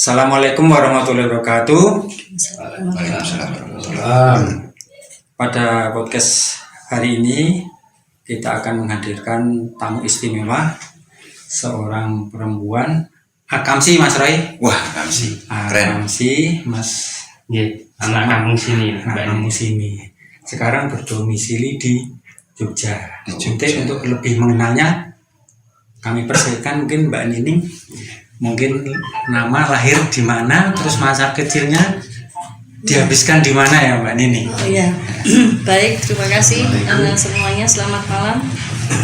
Assalamualaikum warahmatullahi wabarakatuh. Waalaikumsalam. Pada podcast hari ini kita akan menghadirkan tamu istimewa, seorang perempuan, Akamsi Mas Roy. Wah, Akamsi, keren. Akamsi Mas, anak kampung sini, anak kampung sini. Sekarang berdomisili di Jogja. Untuk lebih mengenalnya, kami persilakan mungkin Mbak Nining. Mungkin nama, lahir di mana, terus masa kecilnya dihabiskan di mana ya Mbak Nining? Oh ya, baik, terima kasih semuanya, selamat malam.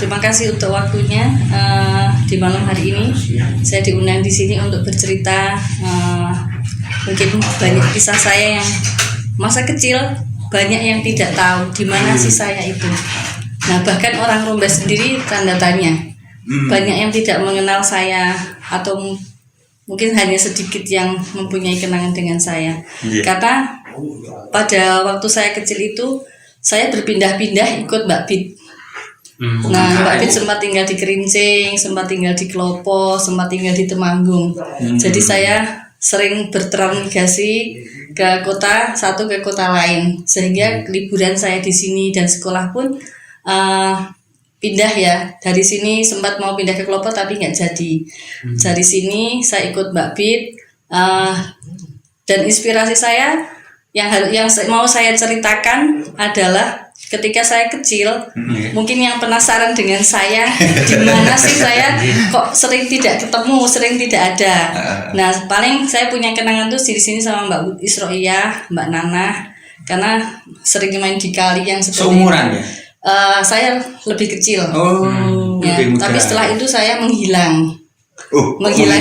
Terima kasih untuk waktunya di malam hari ini. Saya diundang di sini untuk bercerita, mungkin banyak kisah saya yang masa kecil banyak yang tidak tahu di mana sih saya itu. Nah, bahkan orang Romba sendiri tanda tanya. Banyak yang tidak mengenal saya atau mungkin hanya sedikit yang mempunyai kenangan dengan saya. Karena pada waktu saya kecil itu saya berpindah-pindah ikut Mbak Bit. Nah, Mbak Bit sempat tinggal di Kerincing, sempat tinggal di Klopo, sempat tinggal di Temanggung. Jadi saya sering bertransmigrasi ke kota satu ke kota lain, sehingga liburan saya di sini dan sekolah pun pindah ya. Dari sini sempat mau pindah ke Klopo tapi nggak jadi. Dari sini saya ikut Mbak Bit, dan inspirasi saya yang mau saya ceritakan adalah ketika saya kecil, mungkin yang penasaran dengan saya, di mana sih saya kok sering tidak ketemu, sering tidak ada. Nah, paling saya punya kenangan tuh di sini sama Mbak Isroiyah, Mbak Nana, karena sering main di kali yang seperti seumuran ya? Saya lebih kecil. Ya, lebih muda. tapi setelah itu saya menghilang. Menghilang.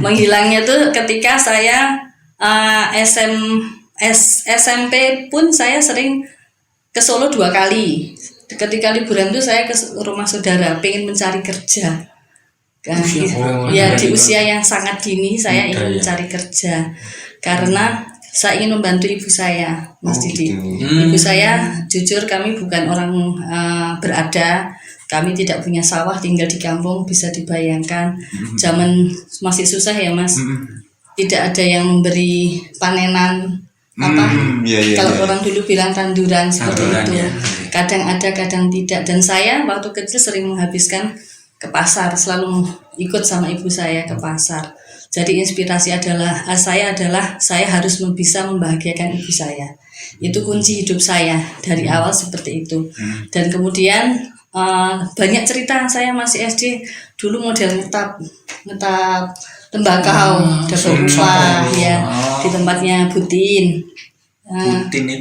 Menghilangnya tuh ketika saya SMP pun saya sering ke Solo 2 kali. Ketika liburan tuh saya ke rumah saudara, pengen mencari kerja. Di usia yang sangat dini saya ingin mencari kerja karena saya ingin membantu ibu saya, Mas Didi. Ibu saya, jujur kami bukan orang berada, kami tidak punya sawah, tinggal di kampung, bisa dibayangkan. Zaman masih susah ya Mas, tidak ada yang memberi panenan kalau orang dulu bilang tanduran seperti itu. Kadang ada, kadang tidak. Dan saya waktu kecil sering menghabiskan ke pasar, selalu ikut sama ibu saya ke pasar. Jadi inspirasi saya adalah saya harus bisa membahagiakan ibu saya. Itu kunci hidup saya dari awal seperti itu. Dan kemudian banyak cerita. Saya masih SD dulu model ngetap tembakau, dapur upah ya, di tempatnya Butin.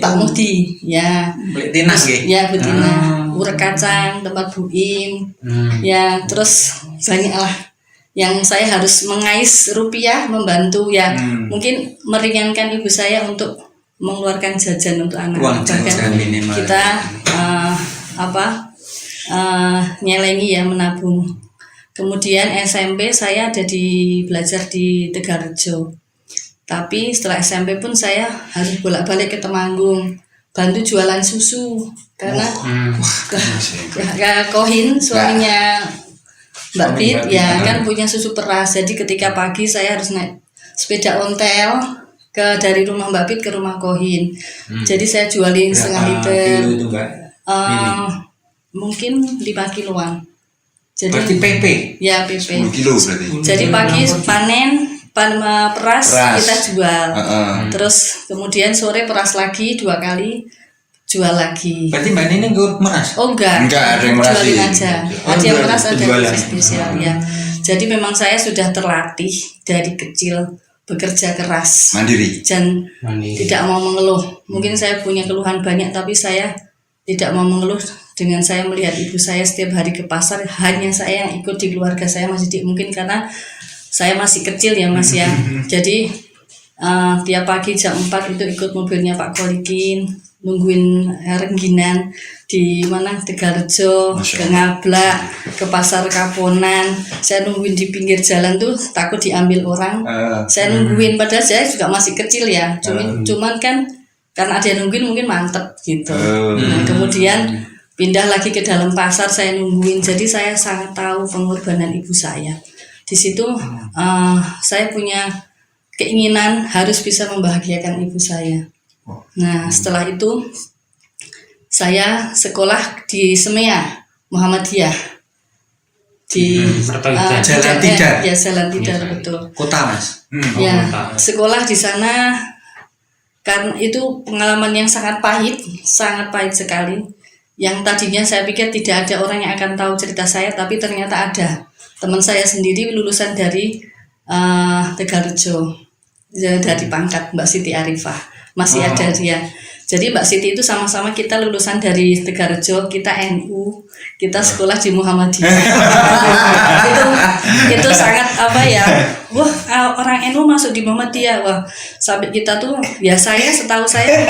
Pak Mudi ya. Tinas ya Butina. Urek kacang, tempat Buim. Ya, terus banyak lah yang saya harus mengais rupiah membantu ya, mungkin meringankan ibu saya untuk mengeluarkan jajan untuk anak. Bahkan kita nyelengi ya, menabung. Kemudian SMP saya ada belajar di Tegalrejo, tapi setelah SMP pun saya harus bolak-balik ke Temanggung bantu jualan susu karena Kohin suaminya Mbak Bit ya kan punya susu peras. Jadi ketika pagi saya harus naik sepeda ontel dari rumah Mbak Bit ke rumah Kohin. Jadi saya jualin setengah liter. Mungkin 5 kiloan. Jadi berarti PP? Ya PP. 10 kilo berarti. Jadi pagi panen peras kita jual. Terus kemudian sore peras lagi 2 kali. Jual lagi. Berarti Mbak Nining ikut meras? Oh enggak, ada yang meras. Jualin aja. Ada yang meras, ada yang spesial ya. Jadi memang saya sudah terlatih dari kecil bekerja keras, mandiri, dan tidak mau mengeluh. Mungkin saya punya keluhan banyak, tapi saya tidak mau mengeluh. Dengan saya melihat ibu saya setiap hari ke pasar, hanya saya yang ikut di keluarga saya masih mungkin karena saya masih kecil ya Mas ya. Jadi tiap pagi jam 4 itu ikut mobilnya Pak Kolikin, nungguin rengginan di mana Tegalrejo, ke Ngablak, ke pasar Kaponan. Saya nungguin di pinggir jalan tuh takut diambil orang. Saya nungguin, padahal saya juga masih kecil ya. Cuman kan karena ada yang nungguin mungkin mantep gitu. Nah, kemudian pindah lagi ke dalam pasar, saya nungguin. Jadi saya sangat tahu pengorbanan ibu saya. Di situ saya punya keinginan harus bisa membahagiakan ibu saya. Nah, setelah itu saya sekolah di Semea Muhammadiyah di Jalan Tidar. Ya, Jalan Tidar, betul. Kota, Mas. Ya, kota. sekolah di sana karena itu pengalaman yang sangat pahit sekali. Yang tadinya saya pikir tidak ada orang yang akan tahu cerita saya, tapi ternyata ada. Teman saya sendiri lulusan dari Tegalrejo, dari Pangkat, Mbak Siti Arifah, masih ada dia. Jadi Mbak Siti itu sama-sama kita lulusan dari Tegalrejo, kita NU, kita sekolah di Muhammadiyah. itu sangat apa ya? Wah, orang NU masuk di Muhammadiyah. Wah, sampai kita tuh ya setahu saya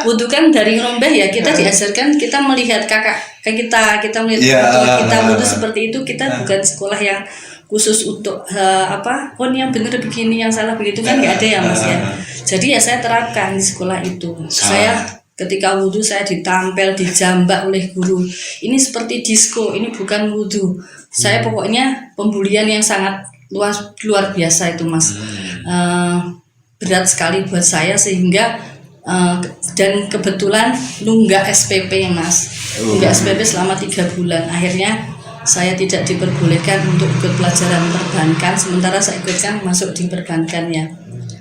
wudu kan dari Rombeh ya, kita diajarkan kita melihat kakak kita melihat kita wudu seperti itu, kita bukan sekolah yang khusus untuk oh ini yang benar begini, yang salah begitu kan nggak ada ya Mas ya. Jadi ya saya terapkan di sekolah itu. Saya ketika wudhu saya ditampel, dijambak oleh guru. Ini seperti disco, ini bukan wudhu. Saya pokoknya pembulian yang sangat luar biasa itu Mas. Berat sekali buat saya sehingga dan kebetulan nunggak SPP ya Mas. Nunggak SPP selama 3 bulan. Akhirnya saya tidak diperbolehkan untuk ikut pelajaran perbankan, sementara saya ikutkan masuk di perbankan ya.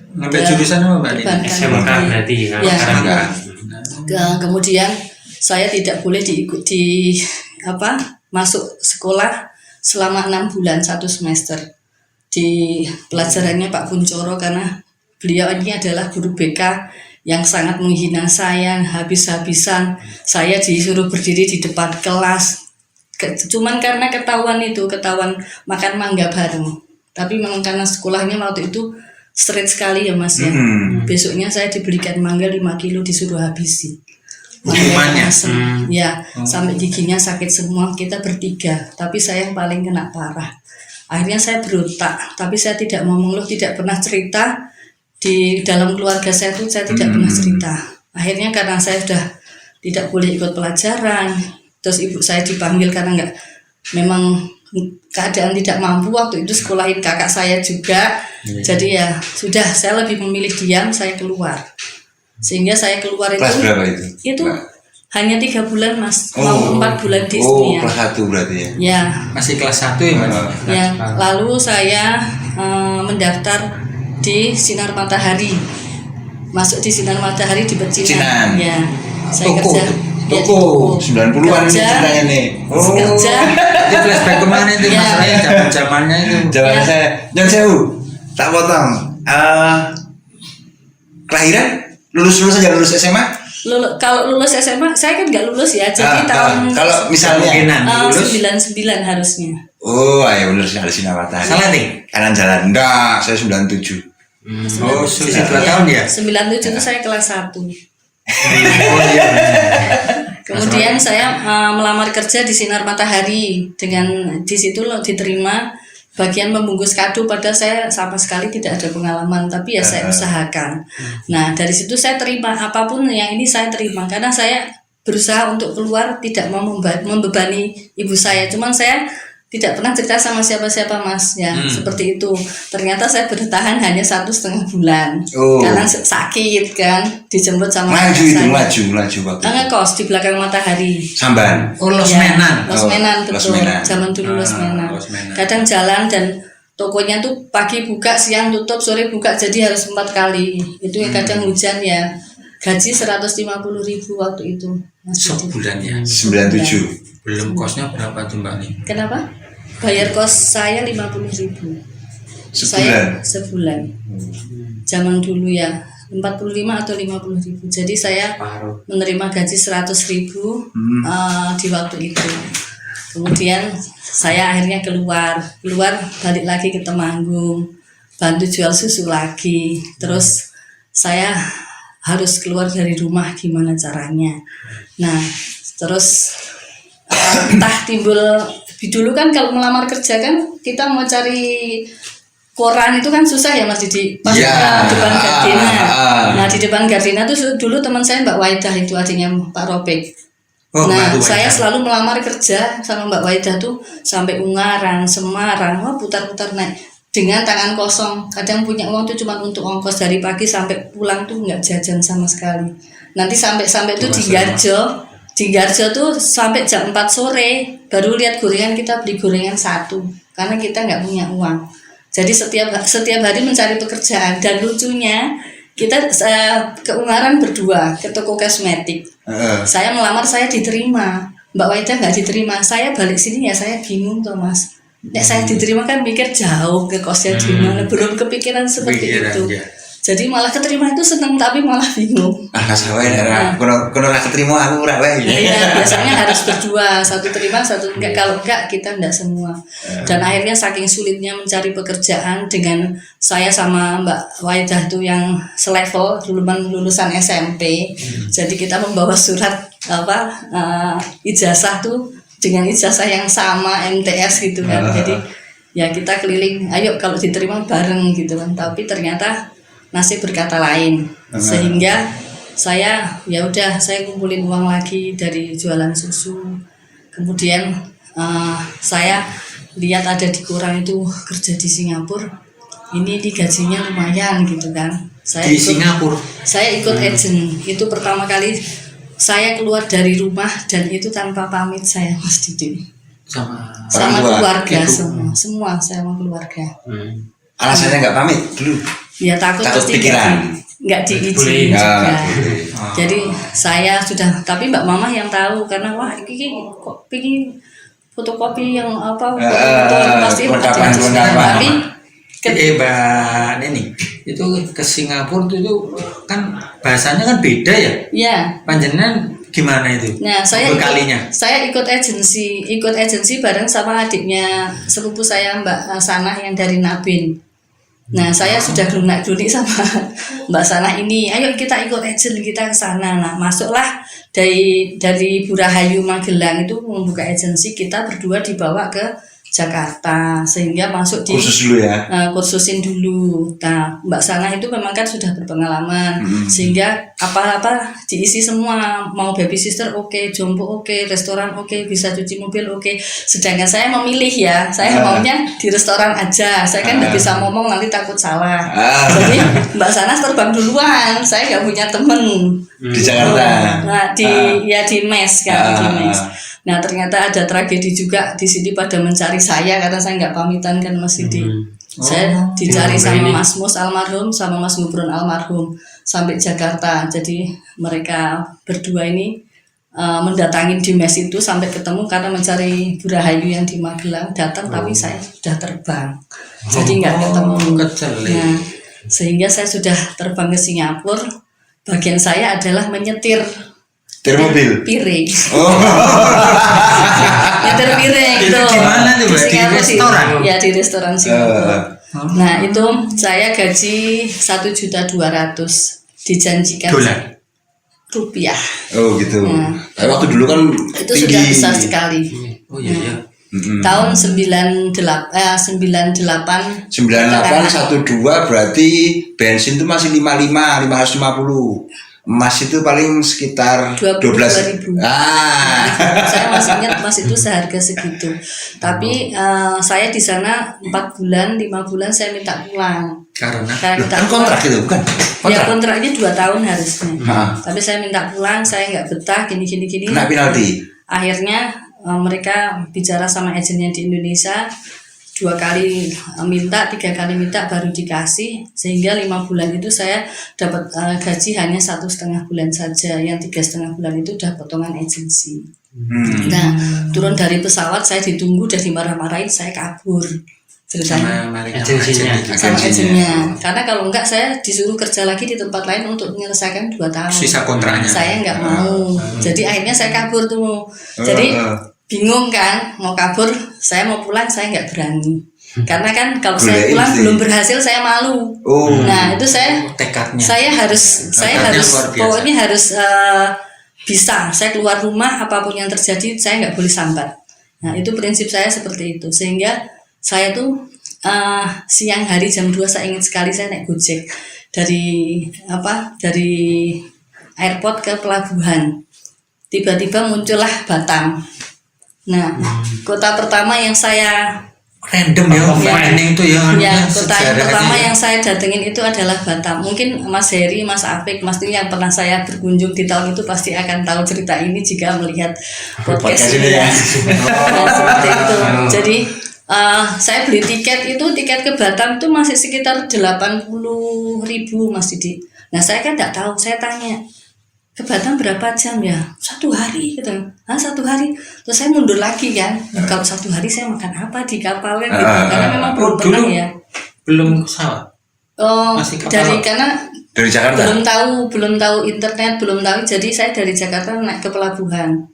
Ngambil jurusan apa Mbak? SMK berarti ya. Kemudian saya tidak boleh masuk sekolah selama 6 bulan 1 semester di pelajarannya Pak Kuncoro, karena beliau ini adalah guru BK yang sangat menghina saya habis-habisan. Saya disuruh berdiri di depan kelas. Cuman karena ketahuan makan mangga bareng. Tapi memang karena sekolahnya waktu itu strict sekali ya Mas ya. Besoknya saya dibelikan mangga 5 kilo disuruh habisi. Hukumannya? Ya, sampai giginya sakit semua, kita bertiga. Tapi saya yang paling kena parah. Akhirnya saya berontak, tapi saya tidak mau mengeluh, tidak pernah cerita. Di dalam keluarga saya itu saya tidak pernah cerita. Akhirnya karena saya sudah tidak boleh ikut pelajaran, terus ibu saya dipanggil karena memang keadaan tidak mampu waktu itu sekolahin kakak saya juga. Jadi ya sudah, saya lebih memilih diam, saya keluar. Sehingga saya keluar itu. Kelas berapa itu? Itu hanya 3 bulan Mas, mau 4 bulan di sini ya. Kelas 1 berarti ya? Ya. Masih kelas 1 ya Mas? Ya. Lalu saya mendaftar di Sinar Matahari. Masuk di Sinar Matahari di Pecinan. Ya. Saya kerja. Toko 90-an ini ceritanya nih. Kerja. Itu flashback kemana itu Mas? Saya zaman-zamannya itu. Zaman saya, Nyon Sewu, tak potong. Kelahiran lulus aja, lulus SMA? Kalau lulus SMA, saya kan nggak lulus ya. Jadi tahun kalau misalnya 99 harusnya. Oh, ayo lulus dari Sinar Matahari. Salah nih? Kanan jalan. Enggak, saya 97. Oh, sudah 2 tahun ya? 97 itu saya kelas 1. Oh iya. Kemudian saya melamar kerja di Sinar Matahari, dengan di situ diterima bagian membungkus kado, padahal saya sama sekali tidak ada pengalaman, tapi ya saya usahakan. Nah, dari situ saya terima apapun yang ini saya terima, karena saya berusaha untuk keluar, tidak mau membebani ibu saya. Cuman saya tidak pernah cerita sama siapa-siapa Mas ya, seperti itu. Ternyata saya bertahan hanya 1,5 bulan karena sakit kan, dijemput sama Maju waktu ngekos di belakang Matahari Samban. Losmenan. Losmenan betul. Zaman dulu Losmenan. Kadang jalan dan tokonya tuh pagi buka, siang tutup, sore buka, jadi harus 4 kali. Itu kadang hujan ya. Gaji 150.000 waktu itu. Sebulan ya. 97. Belum kosnya berapa tuh Mbak nih? Kenapa? Bayar kos saya 50.000. Sebulan. Sebulan. Zaman dulu ya 45 atau 50.000. Jadi saya menerima gaji 100.000 di waktu itu. Kemudian saya akhirnya keluar balik lagi ke Temanggung, bantu jual susu lagi. Terus saya harus keluar dari rumah, gimana caranya. Nah, terus entah timbul, dulu kan kalau melamar kerja kan kita mau cari koran itu kan susah ya Mas Didi, pas depan Gardena. Nah di depan Gardena tuh dulu teman saya Mbak Waidah, itu adiknya Pak Robek. Nah saya selalu melamar kerja sama Mbak Waidah tuh sampai Ungaran, Semarang, putar-putar naik dengan tangan kosong. Kadang punya uang tuh cuma untuk ongkos dari pagi sampai pulang tuh nggak jajan sama sekali. Nanti sampai tuh di Garjo tuh sampai jam 4 sore baru lihat gorengan, kita beli gorengan 1 karena kita nggak punya uang. Jadi setiap hari mencari pekerjaan, dan lucunya kita ke Ungaran berdua ke toko kosmetik. Saya melamar, saya diterima. Mbak Waidah nggak diterima. Saya balik sini ya saya bingung tuh Mas. Nek saya diterima kan mikir jauh ke kosnya di mana, belum kepikiran seperti itu. Ya. Jadi malah keterima itu seneng tapi malah bingung. Kasawe daerah. Kono ora keterima aku ora wae. Iya, biasanya harus berdua, satu terima, satu enggak. Kalau enggak kita enggak semua. Dan akhirnya saking sulitnya mencari pekerjaan, dengan saya sama Mbak Waidah tuh yang selevel lulusan SMP. Jadi kita membawa surat ijazah tuh dengan ijazah yang sama MTS gitu kan. Jadi ya kita keliling, ayo kalau diterima bareng gitu kan. Tapi ternyata nasib berkata lain, sehingga saya ya udah saya kumpulin uang lagi dari jualan susu. Kemudian saya lihat ada di koran itu kerja di Singapura, ini gajinya lumayan gitu kan. Singapura saya ikut agent. Itu pertama kali saya keluar dari rumah, dan itu tanpa pamit saya Mas Didi, sama keluarga semua saya sama keluarga. Alasannya nggak pamit dulu? Ya takut pasti pikiran. nggak diizin juga. Oh. Jadi saya sudah, tapi Mbak Mama yang tahu, karena wah ini kok pingin fotokopi yang foto pasti perlengkapan. Tapi Mbak Neni itu ke Singapura itu kan bahasanya kan beda ya. Iya. Panjenengan gimana itu? Nah, saya ikut agensi bareng sama adiknya sepupu saya Mbak Sanah yang dari Nabin. Nah, saya sudah gelunak-gelunik sama Mbak Sanah ini, ayo kita ikut agent, kita ke sana. Nah, masuklah dari Burahayu Magelang itu membuka agensi, kita berdua dibawa ke Jakarta, sehingga masuk di kursus dulu ya. Kursusin dulu. Nah, Mbak Sanah itu memang kan sudah berpengalaman, sehingga apa-apa diisi semua, mau baby sister oke, jompo oke, restoran oke, bisa cuci mobil oke. Sedangkan saya memilih ya, saya maunya di restoran aja. Saya kan nggak bisa ngomong nanti takut salah. Jadi Mbak Sanah terbang duluan, saya nggak punya temen Di Jakarta. Nah, di mes kan, di mes. Nah, ternyata ada tragedi juga di sini, pada mencari saya karena saya nggak pamitan kan Mas Didi. Saya dicari sama Mas Mus almarhum, sama Mas Gubron almarhum sampai Jakarta. Jadi mereka berdua ini mendatangin di mes itu sampai ketemu karena mencari Burahayu yang di Magelang. Datang tapi saya sudah terbang, jadi nggak ketemu. Nah, sehingga saya sudah terbang ke Singapura. Bagian saya adalah menyetir mobil piring. Nyetir piring itu di mana tuh, Mbak? Di restoran? Ya, di restoran Singapura. Nah, itu saya gaji 1.200.000 dijanjikan rupiah. Oh gitu. Tapi waktu dulu kan itu tinggi. Sudah besar sekali. Oh iya. Tahun 98 12 berarti bensin itu masih 550. Emas itu paling sekitar 12.000. Saya masih ingat emas itu seharga segitu. Tapi saya di sana 4 bulan, 5 bulan saya minta pulang. Karena kan kontrak itu bukan? Ya kontraknya 2 tahun harusnya. Tapi saya minta pulang, saya nggak betah gini. Kena penalti. Akhirnya mereka bicara sama agennya di Indonesia, 2 kali minta, 3 kali minta baru dikasih, sehingga 5 bulan itu saya dapat gaji hanya 1,5 bulan saja, yang 3,5 bulan itu udah potongan agensi. Nah, turun dari pesawat saya ditunggu, udah dimarah-marahin, saya kabur ceritanya sama agennya. Karena kalau enggak saya disuruh kerja lagi di tempat lain untuk menyelesaikan 2 tahun. Sisa kontraknya. Saya enggak mau. Jadi akhirnya saya kabur tuh. Jadi bingung kan, mau kabur, saya mau pulang, saya nggak berani. Karena kan kalau saya pulang belum berhasil, saya malu. Nah itu tekadnya. Saya harus pokoknya harus bisa. Saya keluar rumah, apapun yang terjadi, saya nggak boleh sambat. Nah itu prinsip saya seperti itu. Sehingga saya tuh siang hari jam 2 saya ingat sekali saya naik Gojek dari airport ke pelabuhan. Tiba-tiba muncullah Batam. Nah, kota pertama yang saya random ya, ini itu ya. Ya, kota yang sejarah pertama aja. yang saya datengin itu adalah Batam. Mungkin Mas Heri, Mas Apik, Mas Tini yang pernah saya berkunjung di tahun itu pasti akan tahu cerita ini jika melihat podcast ini ya. Nah, seperti itu. Jadi saya beli tiket ke Batam itu masih sekitar 80.000 Mas Didi. Nah saya kan nggak tahu, saya tanya ke Batam berapa jam ya? 1 hari gitu. 1 hari. Terus saya mundur lagi kan. Kalau 1 hari saya makan apa di kapal kan gitu. Karena memang belum pernah ya. Belum pesawat. Masih kapal. Karena Dari Jakarta. belum tahu internet, belum tahu. Jadi saya dari Jakarta naik ke pelabuhan.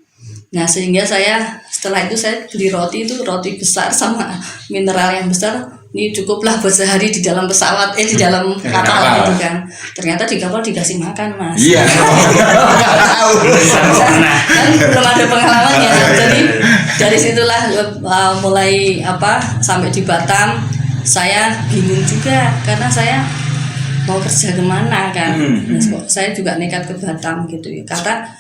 Nah sehingga saya setelah itu saya beli roti besar sama mineral yang besar. Ini cukuplah buat sehari di dalam pesawat, di dalam kapal gitu kan. Ternyata di kapal dikasih makan, Mas. Iya. Kan belum ada pengalamannya. Jadi dari situlah mulai sampai di Batam saya bingung juga karena saya mau kerja kemana kan. Saya juga nekat ke Batam gitu ya.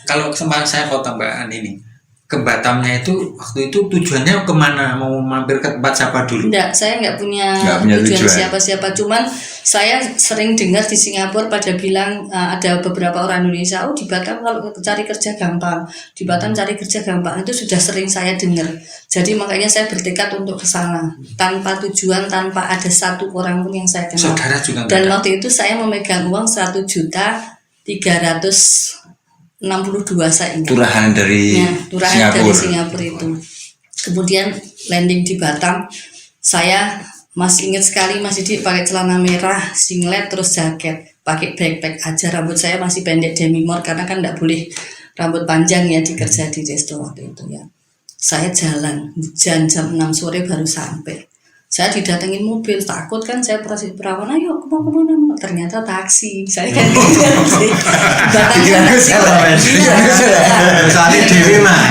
Kalau kesempatan saya potong Mbak ini ke Batamnya itu waktu itu tujuannya kemana, mau mampir ke tempat siapa dulu? Enggak, saya nggak punya tujuan siapa-siapa. Cuman saya sering dengar di Singapura pada bilang ada beberapa orang Indonesia, di Batam kalau cari kerja gampang, di Batam cari kerja gampang, itu sudah sering saya dengar. Jadi makanya saya bertekad untuk ke sana tanpa tujuan, tanpa ada satu orang pun yang saya kenal. Saudara juga Dan waktu itu saya memegang uang 1.362.000 saya ingat. Turahan dari Dari Singapura itu. Kemudian landing di Batam, saya masih ingat sekali Mas Didi pakai celana merah, singlet terus jaket, pakai backpack aja, rambut saya masih pendek demi-mor karena kan nggak boleh rambut panjang ya dikerja di resto waktu itu ya. Saya jalan hujan jam 6 sore baru sampai. Saya didatengin mobil, takut kan saya perawan, ayo kemana? Ternyata taksi. Saya kan soalnya dewi mah.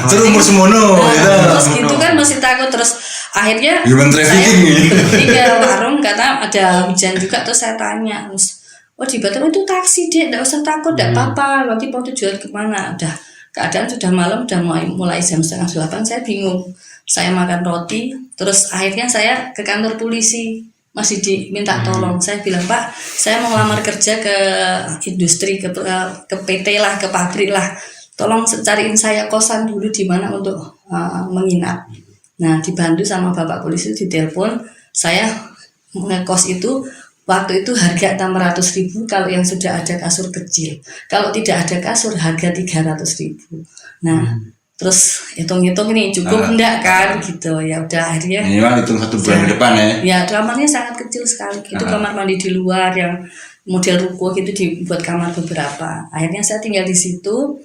Terus semono gitu. Terus gitu kan masih takut, terus akhirnya Human trafficking. saya berhenti ke warung karena ada hujan juga, terus saya tanya, di Batam itu taksi Dek, enggak usah takut, enggak apa-apa, nanti mau tujuan kemana. Udah keadaan sudah malam, udah mulai jam 7:30, saya bingung. Saya makan roti, terus akhirnya saya ke kantor polisi, masih diminta tolong. Saya bilang, Pak, saya mau lamar kerja ke industri, ke PT lah, ke pabrik lah. Tolong cariin saya kosan dulu di mana untuk menginap. Nah, dibantu sama Bapak polisi, ditelepon. Saya ngekos itu waktu itu harga 600.000 kalau yang sudah ada kasur kecil. Kalau tidak ada kasur harga 300.000. Nah, terus hitung-hitung ini cukup enggak kan gitu ya, udah akhirnya minimal hitung 1 bulan ke depan ya. Ya kamarnya sangat kecil sekali, itu kamar mandi di luar yang model ruko gitu, dibuat kamar beberapa. Akhirnya saya tinggal di situ,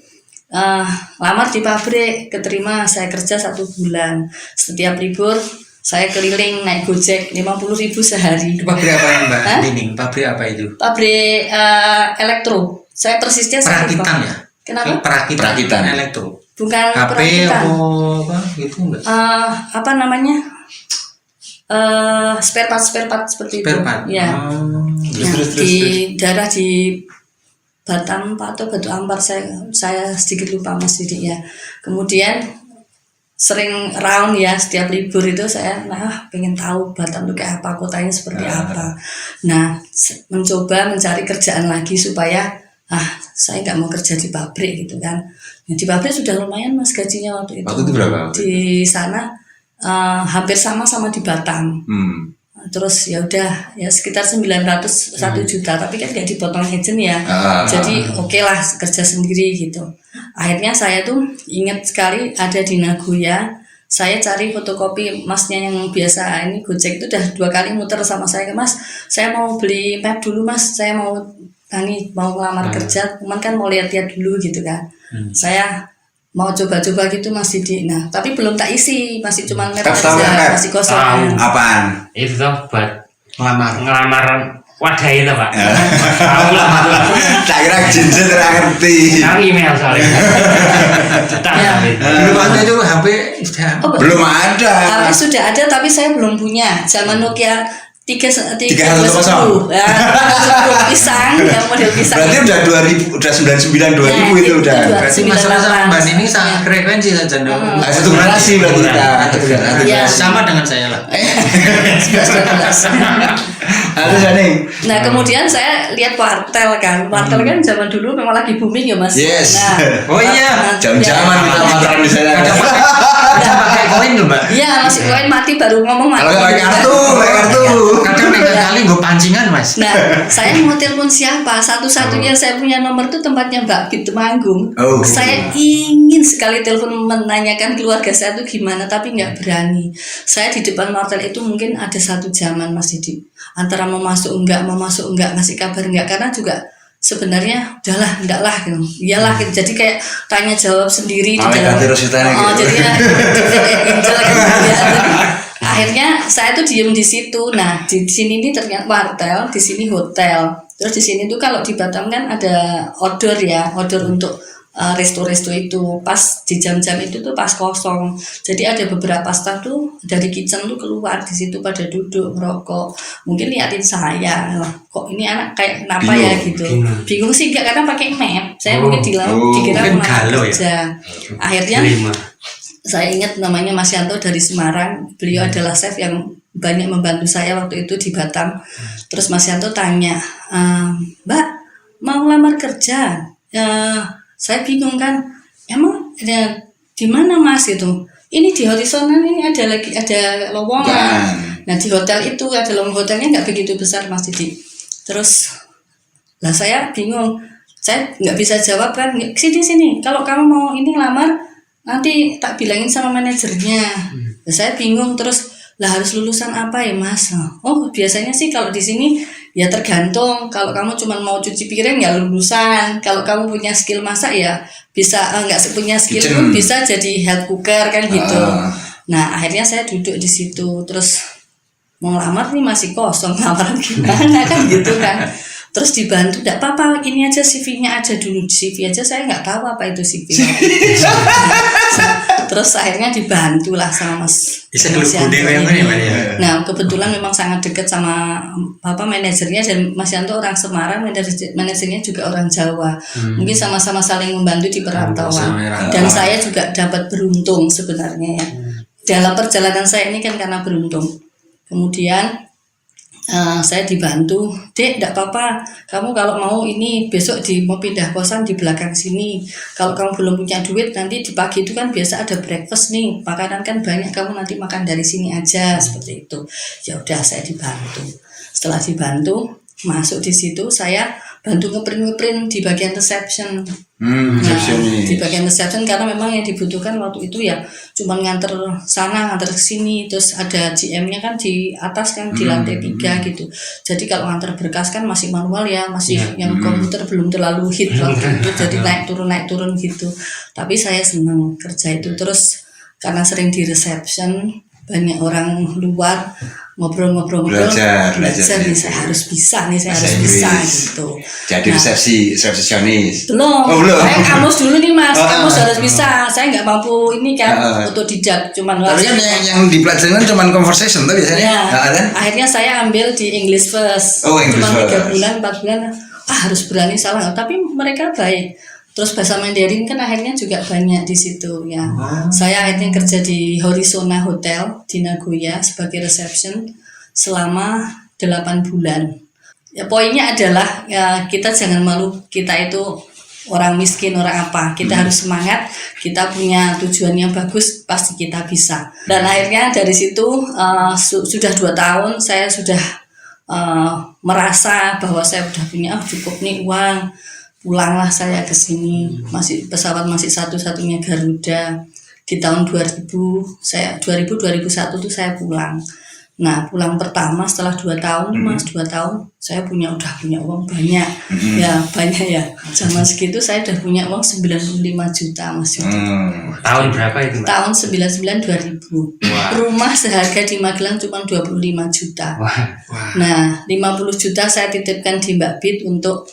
lamar di pabrik, keterima, saya kerja 1 bulan. Setiap libur saya keliling naik Gojek 50.000 sehari. Pabrik apa ya Mbak Nining? Pabrik apa itu? Pabrik elektro. Saya persisnya perakitan ya? Kenapa? Perakitan elektro. Bukan HP perakitan. apa gitu enggak? Apa namanya? Spare part seperti Spare itu. part. Ya. Terus. Di daerah di Batam atau Batu Ampar, saya sedikit lupa Mas Didi ya. Kemudian sering round ya, setiap libur itu saya pengen tahu Batam itu kayak apa, kotanya seperti apa. Nah, mencoba mencari kerjaan lagi supaya saya nggak mau kerja di pabrik gitu kan. Nah, di pabrik sudah lumayan Mas gajinya waktu itu. Waktu itu berapa? Di sana hampir sama di Batam. Terus ya udah ya sekitar 900 1 juta, tapi kan nggak dipotong agent ya. Jadi oke lah kerja sendiri gitu. Akhirnya saya tuh ingat sekali ada di Nagoya, saya cari fotokopi masnya yang biasa ini Gojek itu udah 2 kali muter sama saya, Mas saya mau beli map dulu Mas, saya mau ngelamar kerja, cuman kan mau lihat-lihat dulu gitu kan. Saya mau coba-coba gitu Mas Didi. Nah tapi belum tak isi, masih cuma map aja, masih kosong. Apaan? Itu tuh buat ngelamar wadah itu Pak. Tahu lah. Tak kira jinjit ngerti. Tahu email soalnya. Belum ada itu HP belum ada. HP sudah ada tapi saya belum punya. Zaman Nokia Tiga satu tiga kosong. ya, pisang yang model pisang. Berarti udah 2000, udah 99 2000 itu udah. Berarti masalah sama Mbak Nining sangat frekuensi saja dong. Nah, satu generasi berarti kita. Iya. Sama dengan saya lah. 11-12. Harus nih. Nah kemudian saya lihat wartel kan kan zaman dulu memang lagi booming ya Mas. Yes. Nah, Oh iya. Jam-jaman kita makan di sana. Ada pakai koin loh Mbak. Iya masih koin mati baru ngomong mati. Kalau nggak pakai kartu. Kadang mereka kali gue pancingan Mas. Nah saya mau telepon siapa? Satu-satunya saya punya nomor tuh tempatnya Mbak Bit Temanggung. Oh. Saya ingin sekali telepon menanyakan keluarga saya tuh gimana tapi nggak berani. Saya di depan wartel itu mungkin ada 1 jaman Mas Didi. Antara mau masuk enggak ngasih kabar enggak karena juga sebenarnya udahlah enggaklah gitu. Iyalah gitu. Jadi kayak tanya jawab sendiri di dalam. Jadi ya angel kan ya. Akhirnya saya tuh diem di situ. Nah, di sini ini ternyata wartel, di sini hotel. Terus di sini tuh kalau di Batam kan ada outdoor untuk resto-resto itu pas di jam-jam itu tuh pas kosong. Jadi ada beberapa staff tuh dari kitchen tuh keluar di situ pada duduk merokok. Mungkin liatin saya, kok ini anak kayak kenapa ya gitu. Bingung sih enggak karena pakai map. Saya mungkin dikira mungkin galau ya. kerja. Akhirnya saya ingat namanya Mas Yanto dari Semarang. Beliau adalah chef yang banyak membantu saya waktu itu di Batam. Terus Mas Yanto tanya, Mbak mau lamar kerja? Saya bingung kan, emang di mana Mas itu? Ini di Horizontal ini ada lowongan. Nah di hotel itu ada lowongan, hotelnya nggak begitu besar Mas Didi. Terus lah saya bingung, saya nggak bisa jawab kan, sini. Kalau kamu mau ini lamar, nanti tak bilangin sama manajernya. Nah, saya bingung terus. Lah harus lulusan apa ya Mas? Oh biasanya sih kalau di sini ya tergantung. Kalau kamu cuma mau cuci piring ya lulusan. Kalau kamu punya skill masak ya bisa, nggak punya skill pun bisa jadi head cooker kan gitu. Nah akhirnya saya duduk di situ terus mau lamar nih masih kosong, lamaran gimana kan gitu kan. Terus dibantu, tidak apa-apa, ini aja CV-nya aja dulu. CV aja saya nggak tahu apa itu CV. Terus akhirnya dibantu lah sama Mas. Nah kebetulan memang sangat dekat sama manajernya, dan Mas Yanto orang Semarang, manajernya juga orang Jawa. Mungkin sama-sama saling membantu di perantauan. Dan saya juga dapat beruntung sebenarnya ya. Dalam perjalanan saya ini kan karena beruntung. Kemudian saya dibantu, Dek, tidak apa-apa, kamu kalau mau ini besok mau pindah kosan di belakang sini. Kalau kamu belum punya duit, nanti di pagi itu kan biasa ada breakfast nih, makanan kan banyak, kamu nanti makan dari sini aja, seperti itu. Ya udah, saya dibantu. Setelah dibantu, masuk di situ, saya bantu ngeprint di bagian reception. Di bagian reception karena memang yang dibutuhkan waktu itu ya cuma nganter sana nganter sini, terus ada GM-nya kan di atas kan di lantai 3 gitu. Jadi kalau nganter berkas kan masih manual ya, masih yang komputer belum terlalu hit waktu itu, jadi naik turun gitu. Tapi saya senang kerja itu. Terus karena sering di reception, banyak orang luar ngobrol-ngobrol belajar nih, saya harus bisa gitu. Jadi resepsionis belum. Saya kamus dulu nih Mas, kamus harus bisa. Saya nggak mampu ini kan otodidak, cuman tapi kan yang dipelajari kan cuma conversation tuh biasanya kan? Akhirnya saya ambil di English first, cuma 3 bulan 4 bulan harus berani salah, tapi mereka baik. Terus bahasa Mandarin kan akhirnya juga banyak di situ ya. Saya akhirnya kerja di Horizontal Hotel di Nagoya sebagai reception selama 8 bulan. Ya poinnya adalah ya, kita jangan malu, kita itu orang miskin, orang apa. Kita harus semangat, kita punya tujuan yang bagus, pasti kita bisa. Dan akhirnya dari situ sudah 2 tahun saya sudah merasa bahwa saya sudah punya cukup nih uang. Pulanglah saya ke sini, pesawat masih satu-satunya Garuda. Di tahun 2001 tuh saya pulang. Nah, pulang pertama setelah 2 tahun, Mas, 2 tahun saya udah punya uang banyak. Ya, banyak ya. Zaman segitu saya udah punya uang 95 juta, Mas. Tahun berapa itu, Mbak? Tahun 99 2000. Rumah seharga di Magelang cuma 25 juta. Nah, 50 juta saya titipkan di Mbak Bit untuk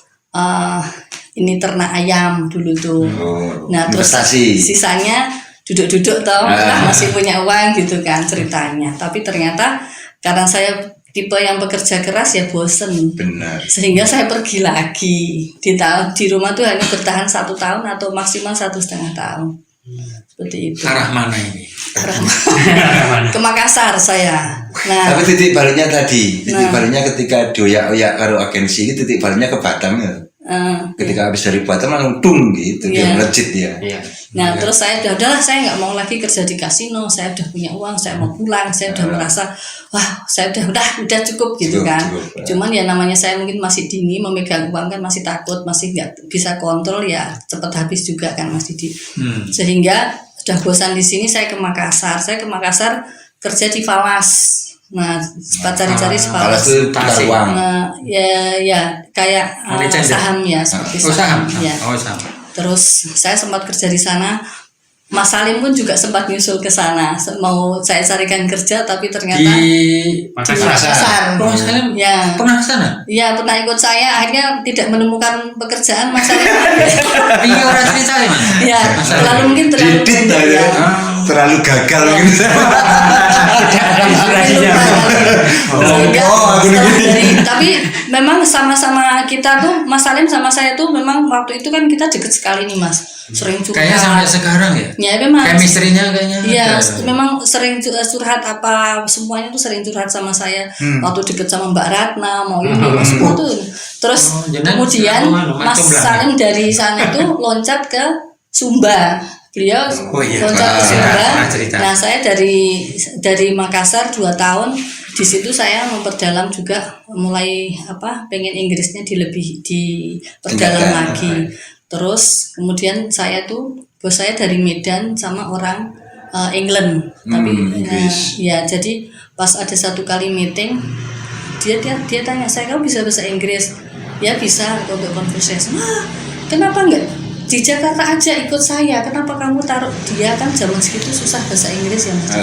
ini ternak ayam dulu tuh. Nah terus sisanya duduk-duduk masih punya uang gitu kan ceritanya. Tapi ternyata karena saya tipe yang bekerja keras ya bosen. Benar. Sehingga saya pergi lagi di rumah tuh hanya bertahan 1 tahun atau maksimal 1,5 tahun. Seperti itu. Arah mana ini? Ke Makassar saya. Nah, Tapi titik baliknya tadi, titik baliknya ketika doyak-oyak karo agensi itu titik baliknya ke Batam ya. Ketika habis dari Batam langsung tung gitu, dia melejit ya. Iya. nah terus saya udahlah saya nggak mau lagi kerja di kasino, saya udah punya uang, saya mau pulang, saya udah merasa wah saya udah cukup gitu kan. Cuman ya namanya saya mungkin masih dini, memegang uang kan masih takut, masih nggak bisa kontrol ya cepat habis juga kan Mas Didi. Sehingga udah bosan di sini saya ke Makassar. Saya ke Makassar kerja di Falas. Nah, cari-cari Kalau Falas. itu tukar uang. Nah, ya kayak saham ya seperti saham. Ya. Saham. Terus saya sempat kerja di sana. Mas Salim pun juga sempat nyusul ke sana. Mau saya carikan kerja tapi ternyata Di Makassar. Oh, Salim Ya. pernah ke sana? Ya, pernah ikut saya, akhirnya tidak menemukan pekerjaan Mas Salim. Iya, orang sini Salim. Ya, terlalu mungkin terlalu Didit ya. ya. Terlalu gagal mungkin. Tapi memang sama-sama kita tuh Mas Salim sama saya tuh memang waktu itu kan kita deket sekali nih Mas, sering curhat. Kayaknya sampai sekarang ya. Ya memang. Chemistry-nya kayaknya. Iya, ada. memang sering curhat apa semuanya tuh sering curhat sama saya. Waktu deket sama Mbak Ratna, mau ini semua tuh. Terus kemudian Mas Salim dari sana tuh loncat ke Sumba. Beliau loncat ke Sumba. Nah, saya dari Makassar 2 tahun. Di situ saya memperdalam juga, mulai pengen Inggrisnya diperdalam lagi. Terus kemudian saya tuh bos saya dari Medan sama orang England. Tapi ya jadi pas ada satu kali meeting dia tanya saya, kamu bisa bahasa Inggris? Ya bisa untuk conversation. Kenapa enggak di Jakarta aja ikut saya? Kenapa kamu taruh dia? Kan zaman segitu susah bahasa Inggris ya Mas.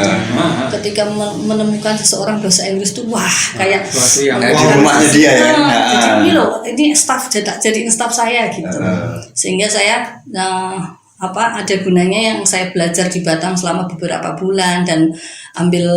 Ketika menemukan seseorang bahasa Inggris tuh wah kayak di rumahnya dia ya. Jadi ini loh, ini staff jadi staff saya gitu. Sehingga saya ada gunanya yang saya belajar di Batam selama beberapa bulan dan ambil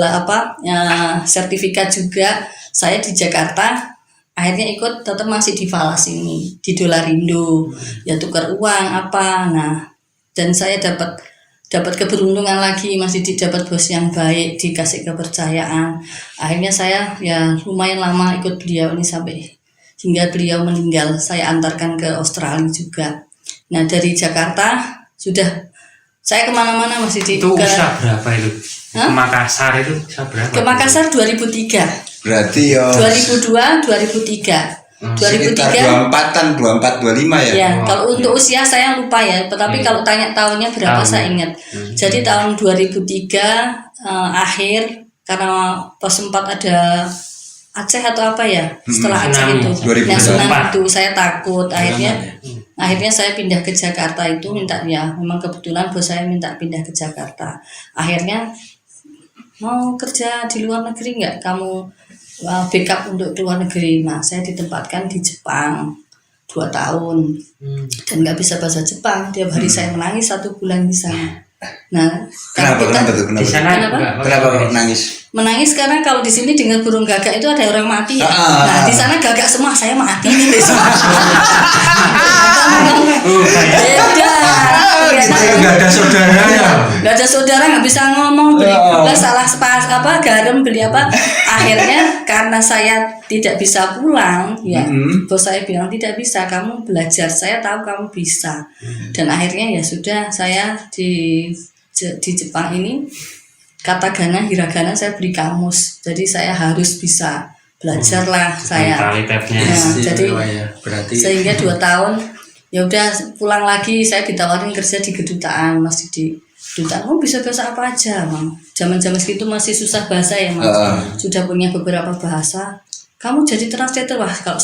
sertifikat juga. Saya di Jakarta akhirnya ikut tetap masih di Falas ini, di Dolarindo, ya tukar uang nah dan saya dapat keberuntungan lagi, masih dapat bos yang baik, dikasih kepercayaan. Akhirnya saya ya lumayan lama ikut beliau ini sampai hingga beliau meninggal. Saya antarkan ke Australia juga. Nah dari Jakarta sudah saya kemana-mana masih Itu usia berapa itu? Ke Makassar itu usia berapa? Ke Makassar 2003. Berarti ya 2002, 2003. 2003 24-an, 24, 25 ya. Ya, kalau untuk usia saya lupa ya, tetapi kalau tanya tahunnya berapa saya ingat. Jadi tahun 2003 akhir, karena pas sempat ada Aceh atau apa ya, setelah Aceh itu, nah tsunami itu saya takut. Akhirnya saya pindah ke Jakarta itu, memang kebetulan bos saya minta pindah ke Jakarta. Akhirnya mau kerja di luar negeri nggak kamu, backup untuk ke luar negeri. Nah saya ditempatkan di Jepang 2 tahun dan nggak bisa bahasa Jepang. Tiap hari saya menangis 1 bulan di sana. Nah kenapa nangis? Menangis karena kalau di sini dengan burung gagak itu ada orang mati ya. Nah di sana gagak semua, saya mati nih besok. Beda. Nggak ada saudara ya. Nggak ada saudara, nggak bisa ngomong, beli gula salah garam beli apa. Akhirnya karena saya tidak bisa pulang, ya bos saya bilang tidak bisa, kamu belajar, saya tahu kamu bisa. Dan akhirnya ya sudah, saya di Jepang ini katakana, hiragana saya beli kamus, jadi saya harus bisa belajar lah saya. Jadi berarti sehingga 2 tahun ya udah pulang lagi. Saya ditawarin kerja di kedutaan, masih di kedutaan. Bisa bahasa apa aja, Mang. Zaman segitu masih susah bahasa ya, Mas. Sudah punya beberapa bahasa. Kamu jadi translator, wah kalau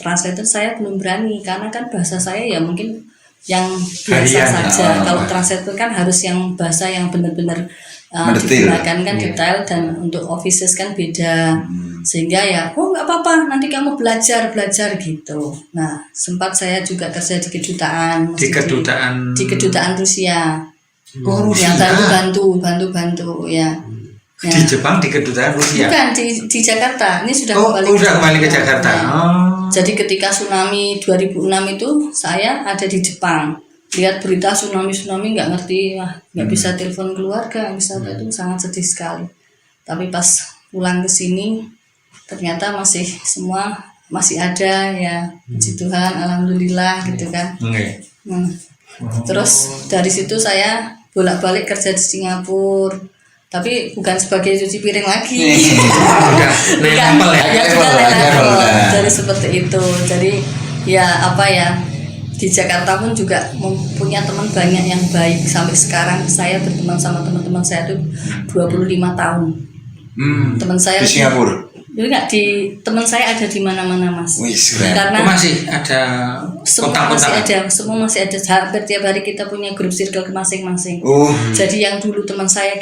translator saya belum berani karena kan bahasa saya ya mungkin yang biasa saja. Kalau translator kan harus yang bahasa yang benar-benar digunakan kan detail, dan untuk offices kan beda. Sehingga ya nggak apa-apa, nanti kamu belajar gitu. Nah sempat saya juga kerja di kedutaan Rusia. Yang bantu ya. Ya. Di Jepang, di kedutaan Rusia. Bukan di Jakarta. Ini sudah kembali ke Jakarta. Ya. Oh. Jadi ketika tsunami 2006 itu saya ada di Jepang. Lihat berita tsunami nggak ngerti, nggak bisa telepon keluarga, nggak bisa apa, itu sangat sedih sekali. Tapi pas pulang ke sini ternyata semua masih ada ya, puji Tuhan, alhamdulillah gitu kan. Terus dari situ saya bolak-balik kerja di Singapura, tapi bukan sebagai cuci piring lagi. Bukan, ya sudah level dari seperti itu. Jadi ya apa ya, di Jakarta pun juga mempunyai teman banyak yang baik. Sampai sekarang saya berteman sama teman-teman saya itu 25 tahun. Teman saya di Singapura. Jadi nggak, teman saya ada di mana-mana, Mas. Karena masih ada semua masih ada. Hampir tiap hari kita punya grup circle masing-masing. Jadi yang dulu teman saya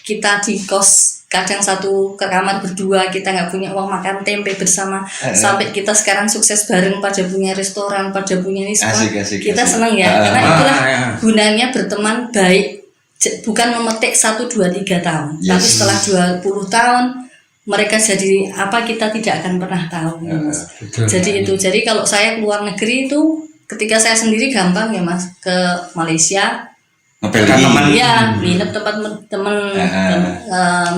kita di kos kadang satu ke kamar berdua, kita nggak punya uang makan tempe bersama, sampai kita sekarang sukses bareng, pada punya restoran, pada punya ini semua. Kita senang ya, karena itulah gunanya berteman baik, bukan memetik 1, 2, 3 tahun, tapi setelah 20 tahun mereka jadi apa, kita tidak akan pernah tahu, Mas. Jadi itu. Jadi kalau saya keluar negeri itu, ketika saya sendiri gampang ya, Mas, ke Malaysia, teman ya, nginep tempat teman,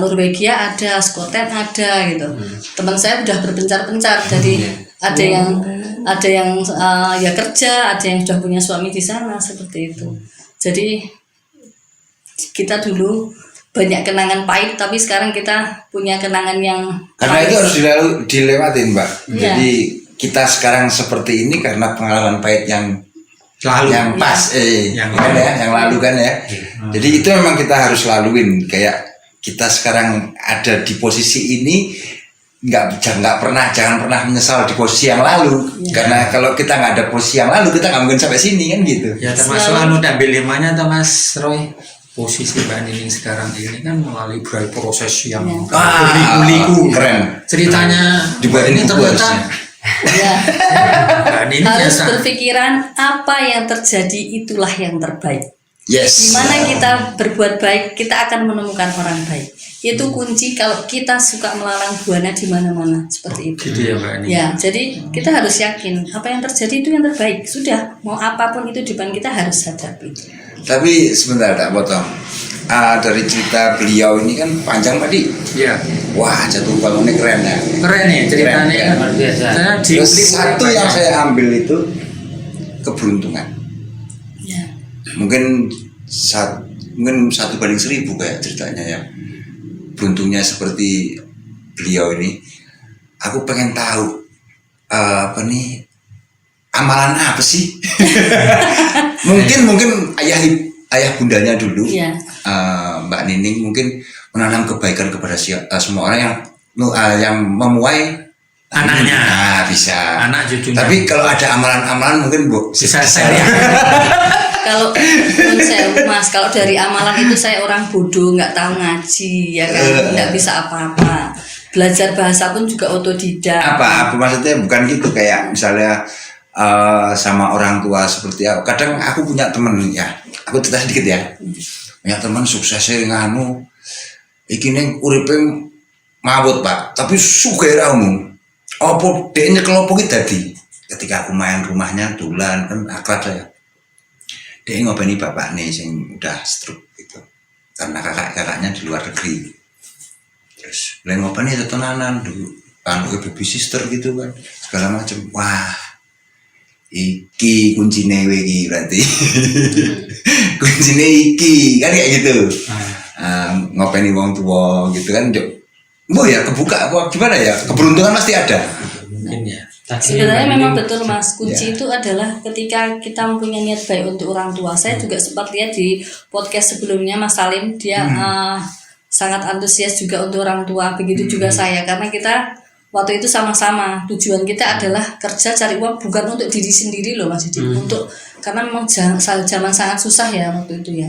Norwegia ada, Scotland ada gitu. Teman saya udah berpencar-pencar, jadi ada yang ya kerja, ada yang sudah punya suami di sana, seperti itu. Jadi kita dulu banyak kenangan pahit, tapi sekarang kita punya kenangan yang karena itu harus dilewatin, Mbak. Jadi kita sekarang seperti ini karena pengalaman pahit yang pas yang lalu kan ya. Jadi itu memang kita harus laluin. Kayak kita sekarang ada di posisi ini, jangan pernah menyesal di posisi yang lalu. Karena kalau kita nggak ada posisi yang lalu, kita nggak mungkin sampai sini kan gitu. Ya termasuk ambil limanya tuh, Mas Roy. Posisi Mbak Nining sekarang ini kan melalui proses yang berliku-liku. Keren. Ceritanya dibuatin ini ternyata harus berpikiran apa yang terjadi itulah yang terbaik. Yes. Dimana kita berbuat baik, kita akan menemukan orang baik. Itu kunci kalau kita suka melalang buana di mana-mana, seperti itu. Gitu ya, Mbak Nining. Ya, jadi kita harus yakin apa yang terjadi itu yang terbaik. Sudah, mau apapun itu di depan kita harus hadapi. Tapi sebentar, tak potong. Dari cerita beliau ini kan panjang tadi. Iya. Wah, jatuh bangunnya keren ya. Keren ya ceritanya. Keren. Luar biasa. Terus satu yang saya ambil itu keberuntungan. Ya. Mungkin 1/1000 kayak ceritanya ya. Beruntungnya seperti beliau ini. Aku pengen tahu amalan apa sih? mungkin ayah bundanya dulu, Mbak Nining mungkin menanam kebaikan kepada semua orang yang memuai anaknya. Bisa. Anak cucunya. Tapi kalau ada amalan-amalan mungkin bisa saya. Kalau Mas, kalau dari amalan itu saya orang bodoh, nggak tahu ngaji, ya kan, nggak bisa apa-apa. Belajar bahasa pun juga otodidak. Apa maksudnya bukan gitu, kayak misalnya sama orang tua seperti apa. Kadang aku punya temen ya, aku cerita sedikit ya. Punya teman suksesnya nganu, iki ning uripe mawut Pak, tapi sugih ra umum. Apa dekne kelopo iki dadi. Ketika aku main rumahnya dolan kan akrab saya. Dia ngopeni bapaknya sing udah stroke gitu. Karena kakaknya di luar negeri. Terus mulai ngopeni tetenanan dulu. Kan baby sister gitu kan. Segala macam. Wah. Iki kuncine iki berarti. Kuncine iki kan kayak gitu. Ngopeni wong tua gitu kan. Mbok ya kebuka apa gimana ya? Keberuntungan pasti ada. Mungkin ya. Sebenarnya memang betul Mas, kunci itu adalah ketika kita mempunyai niat baik untuk orang tua. Saya juga sempat lihat di podcast sebelumnya Mas Salim, dia sangat antusias juga untuk orang tua. Begitu juga saya, karena kita waktu itu sama-sama tujuan kita adalah kerja cari uang, bukan untuk diri sendiri loh Mas Didi, karena memang zaman sangat susah ya waktu itu ya.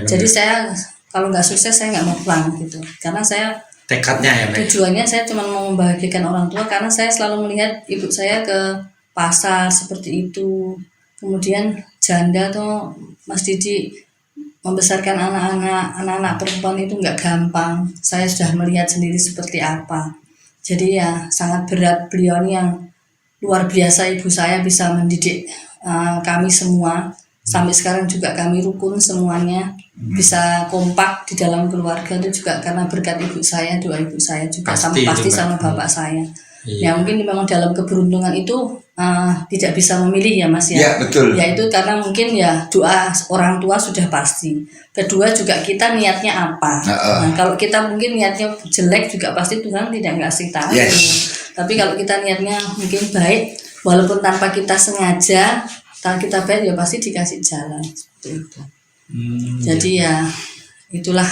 Jadi saya kalau nggak sukses saya nggak mau pulang gitu, karena saya tekadnya ya, tujuannya saya cuma mau membahagiakan orang tua, karena saya selalu melihat ibu saya ke pasar seperti itu, kemudian janda tuh Mas Didi membesarkan anak-anak perempuan itu nggak gampang. Saya sudah melihat sendiri seperti apa. Jadi ya sangat berat. Beliau ini yang luar biasa, ibu saya bisa mendidik kami semua. Sampai sekarang juga kami rukun semuanya, bisa kompak di dalam keluarga itu juga karena berkat ibu saya, doa ibu saya juga, pasti sama bapak saya. Ya mungkin memang dalam keberuntungan itu tidak bisa memilih ya Mas ya. Ya betul. Ya itu karena mungkin ya doa orang tua sudah pasti. Kedua juga kita niatnya apa. Nah, kalau kita mungkin niatnya jelek juga pasti Tuhan tidak ngasih tahu. Tapi kalau kita niatnya mungkin baik, walaupun tanpa kita sengaja, kalau kita baik ya pasti dikasih jalan seperti itu. Jadi ya itulah.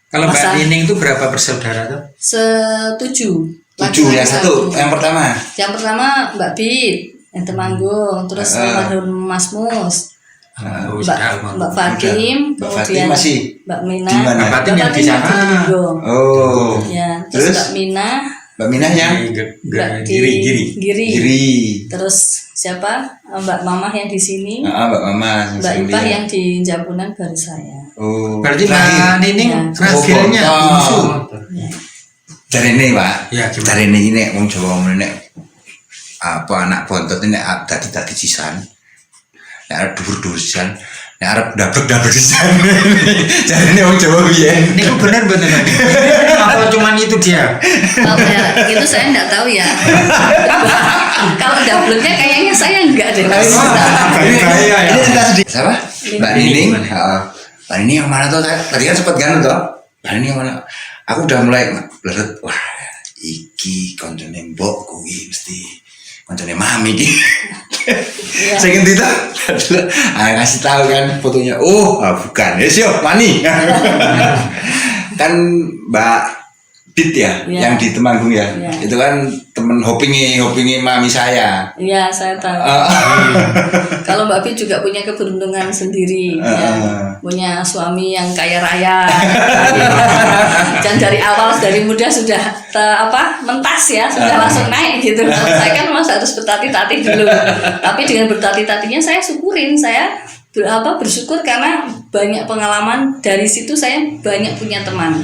Kalau Mbak Nining itu berapa bersaudara tuh? 7. 7 yang satu, yang pertama. Yang pertama Mbak Bit yang Temanggung, terus almarhum Mas Mus, Mbak Fatim, kemudian Mbak Mina, Mbak Fatim yang di sana. Oh. Ya, terus Mbak Mina. Mbak Mina yang Giri. Terus siapa? Mbak Mama yang di sini. Mbak Mama. Mbak Ipah yang di Jambunan baru saya. Oh. Berarti Mbak Nining terakhirnya bungsu. Dari ini Pak, ya, dari ini wong Jawa ini apa anak bontot ini dadi sisan, arep dhuwur sisan, arep dablek sisan. Dari ini wong Jawa biyen. Ini bener. Apa cuman itu dia? Kalau ya, itu saya enggak tahu ya. Kalau dableknya kayaknya saya enggak deh. Ini cerita sedih. Siapa? Mbak Nining. Mbak Nining yang mana tuh? Tadi kan sempat ganu toh. Mbak Nining yang mana? Aku udah mulai bleret, wah iki koncone mbok kuwi mesti koncone mami iki. Saya gitu ngasih tahu kan fotonya. Bukan. Yes yo, mani. Kan Mbak Bit ya, yang di Temanggung ya. Itu kan temen hopingi mami saya. Iya, saya tahu. Kalau Mbak Bit juga punya keberuntungan sendiri, punya suami yang kaya raya. Dan dari awal, dari muda sudah mentas ya, sudah langsung naik gitu. Saya kan masih harus bertati-tati dulu. Tapi dengan bertati-tatinya saya syukurin, saya bersyukur karena banyak pengalaman. Dari situ saya banyak punya teman.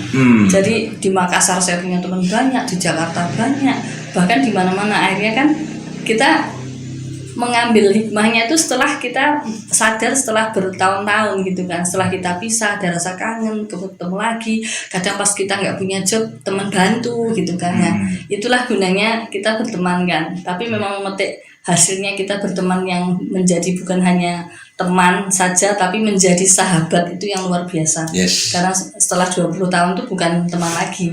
Jadi di Makassar saya punya teman banyak, di Jakarta banyak, bahkan di mana-mana. Akhirnya kan kita mengambil hikmahnya itu setelah kita sadar, setelah bertahun-tahun gitu kan, setelah kita pisah, ada rasa kangen, ketemu lagi. Kadang pas kita nggak punya job, teman bantu gitu kan ya. Itulah gunanya kita berteman kan. Tapi memang memetik hasilnya kita berteman yang menjadi bukan hanya teman saja tapi menjadi sahabat, itu yang luar biasa. Karena setelah 20 tahun itu bukan teman lagi.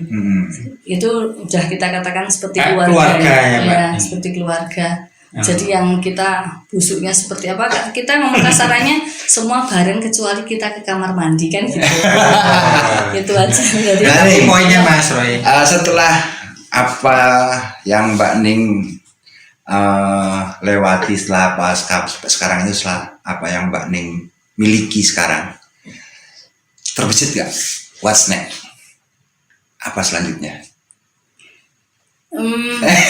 Itu udah kita katakan seperti keluarga ya, seperti keluarga. Jadi yang kita busuknya seperti apa, kita ngomong kasarannya semua bareng kecuali kita ke kamar mandi kan gitu. Itu aja. Jadi poinnya Mas Roy, setelah apa yang Mbak Ning lewati setelah sekarang itu, setelah apa yang Mbak Ning miliki sekarang, terbesit gak what's next, apa selanjutnya?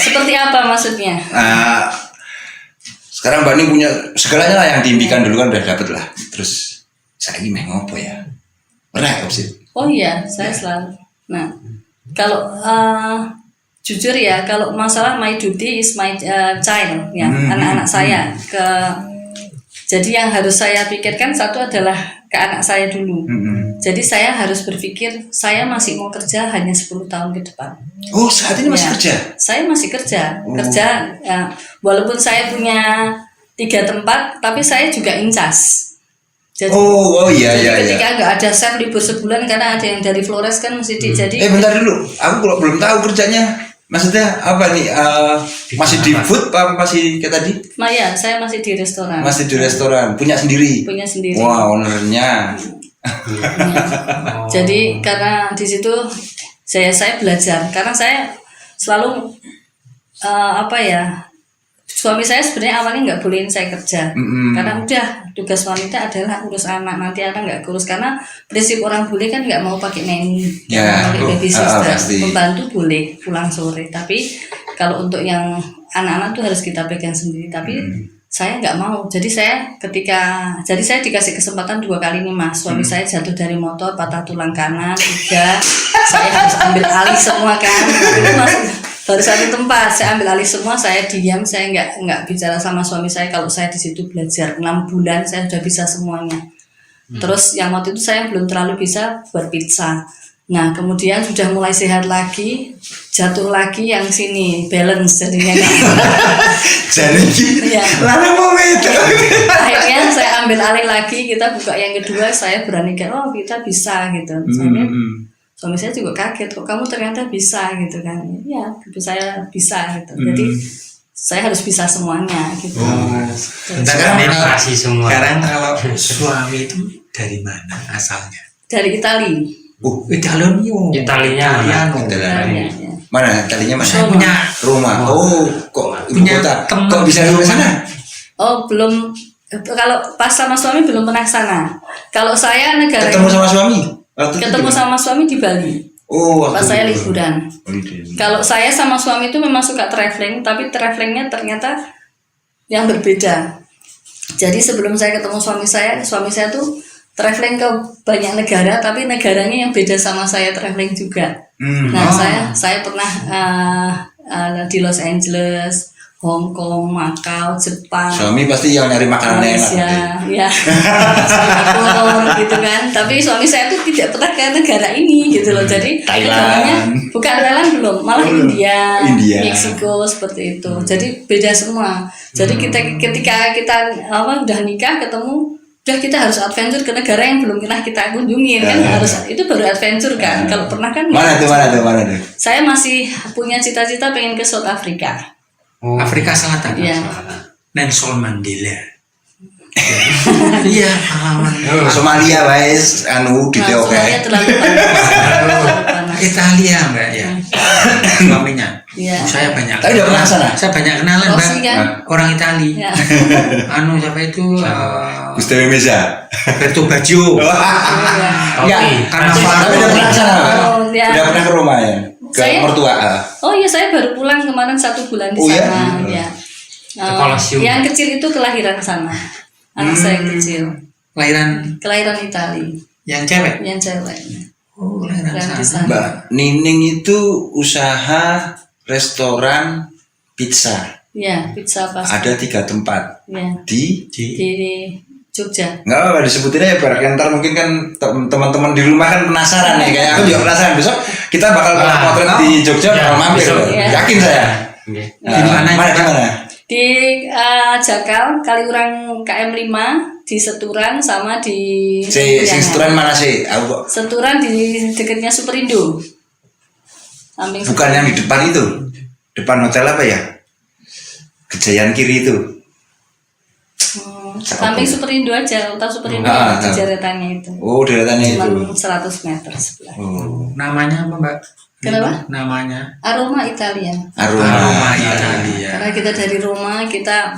Seperti apa maksudnya? Sekarang Mbak Ning punya segalanya lah yang diimpikan dulu kan udah dapet lah, terus saya ini mau ngopo ya, pernah terbesit? Oh iya, saya selalu. Nah kalau jujur ya, kalau masalah my duty is my child ya, anak-anak saya. Jadi yang harus saya pikirkan satu adalah ke anak saya dulu. Jadi saya harus berpikir saya masih mau kerja hanya 10 tahun ke depan. Oh, saat ini masih kerja? Saya masih kerja. Ya, walaupun saya punya 3 tempat, tapi saya juga incas. Jadi, iya. Ketika nggak ada chef libur sebulan karena ada yang dari Flores kan mesti jadi. Bentar dulu, aku kalau belum tahu kerjanya. Maksudnya apa nih? Masih di food apa masih kayak tadi? Ya, saya masih di restoran. Masih di restoran, punya sendiri. Punya sendiri. Wah, ownernya. Jadi karena di situ saya belajar, karena saya selalu suami saya sebenarnya awalnya nggak bolehin saya kerja, karena udah tugas wanita adalah urus anak, nanti anak nggak kurus, karena prinsip orang bule kan nggak mau pakai nanny, pakai babysitter, pembantu boleh pulang sore, tapi kalau untuk yang anak-anak tuh harus kita pegang sendiri. Tapi saya nggak mau. Jadi saya dikasih kesempatan 2 kali nih Mas. Suami saya jatuh dari motor, patah tulang kanan, 3. Saya harus ambil alih semua kan. Itu Mas baru satu tempat, saya ambil alih semua, saya diam, saya nggak bicara sama suami saya kalau saya di situ belajar 6 bulan saya sudah bisa semuanya. Terus yang waktu itu saya belum terlalu bisa buat pizza. Nah kemudian sudah mulai sehat lagi, jatuh lagi yang sini balance jadinya. Jadi Iya. lalu mau itu. Akhirnya saya ambil alih lagi, kita buka yang kedua, saya beranikan, oh kita bisa gitu. Suami saya juga kaget, kok kamu ternyata bisa gitu kan. Iya, saya bisa gitu. Jadi saya harus bisa semuanya gitu. Konsentrasi semua. Sekarang kalau suami itu dari mana asalnya? Dari Itali. Italiano. Italiano. Italianya. Mana talinya mana? Saya punya Rumah. Oh, kok ibu Punya kota? teman. Kok bisa ke sana? Oh belum, kalau pas sama suami belum pernah sana. Kalau saya negara Ketemu sama suami? Waktu itu ketemu di mana? sama suami di Bali. Oh, waktu Pas saya itu. liburan. Holiday. Kalau saya sama suami itu memang suka traveling, tapi travelingnya ternyata yang berbeda. Jadi sebelum saya ketemu suami saya tuh traveling ke banyak negara, tapi negaranya yang beda sama saya traveling juga. Nah saya pernah di Los Angeles, Hong Kong, Macau, Jepang, Suami pasti yang nyari makanan enak. Malaysia, ya, Singapura gitu kan. Tapi suami saya tuh tidak pernah ke negara ini gitu loh. Jadi Thailand. negaranya bukan Thailand belum, malah India, India. Meksiko seperti itu. Jadi beda semua. Jadi ketika kita udah nikah ketemu, udah kita harus adventure ke negara yang belum pernah kita kunjungi kan, harus itu baru adventure kan. Kalau pernah kan Mana tuh? saya masih punya cita-cita pengen ke South Africa. Afrika Selatan. Iya. Nelson Mandela. Iya, pahlawan. Somalia, guys. Anu di Nah, oke. Somalia terlalu panas. Italia Mbak ya. Suaminya. Iya. Saya banyak. Tapi udah pernah sana? Saya banyak kenalan Mbak. Rossi kan? Orang Itali. Ya. Anu siapa itu? Gustav Meza. Roberto Baggio. Enggak, karena tapi udah pernah sana, Pak? Oh, ya. Udah pernah ke rumah ya? Ke Saya- mertua. Oh iya, saya baru pulang kemarin 1 bulan di Oh, iya? sana. Ya. Kolosium. Yang kecil itu kelahiran sana. Anak saya yang kecil, Kelahiran Itali, yang cewek. yang cewek. Oh, kelahiran Yang di sana. sana. Mbak Nining itu usaha restoran pizza. Ya, pizza pasta. Ada 3 tempat Ya, di di Jogja. nggak apa disebutin aja biar ntar mungkin kan teman-teman di rumah kan penasaran nih, kayak aku juga penasaran. Besok kita bakal potret di Jogja, bakal mampir. besok. Iya. Yakin saya. Oke. Di mana itu, Pak? Di mana? Di Jakal, Kaliurang KM 5, di Seturan sama di Sing Limpiangan. restoran mana sih? Aku kok Seturan di dekatnya Superindo. Samping bukan yang di depan itu. Depan hotel apa ya? Kejayaan kiri itu. Samping Superindo aja, utara Superindo Ah, di ah. deretannya itu. Oh, deretannya itu. Cuma 100 meter sebelah. Oh, Namanya apa Mbak? Kenapa? Namanya Aroma Italia. aroma. Italia. Karena kita dari Roma, kita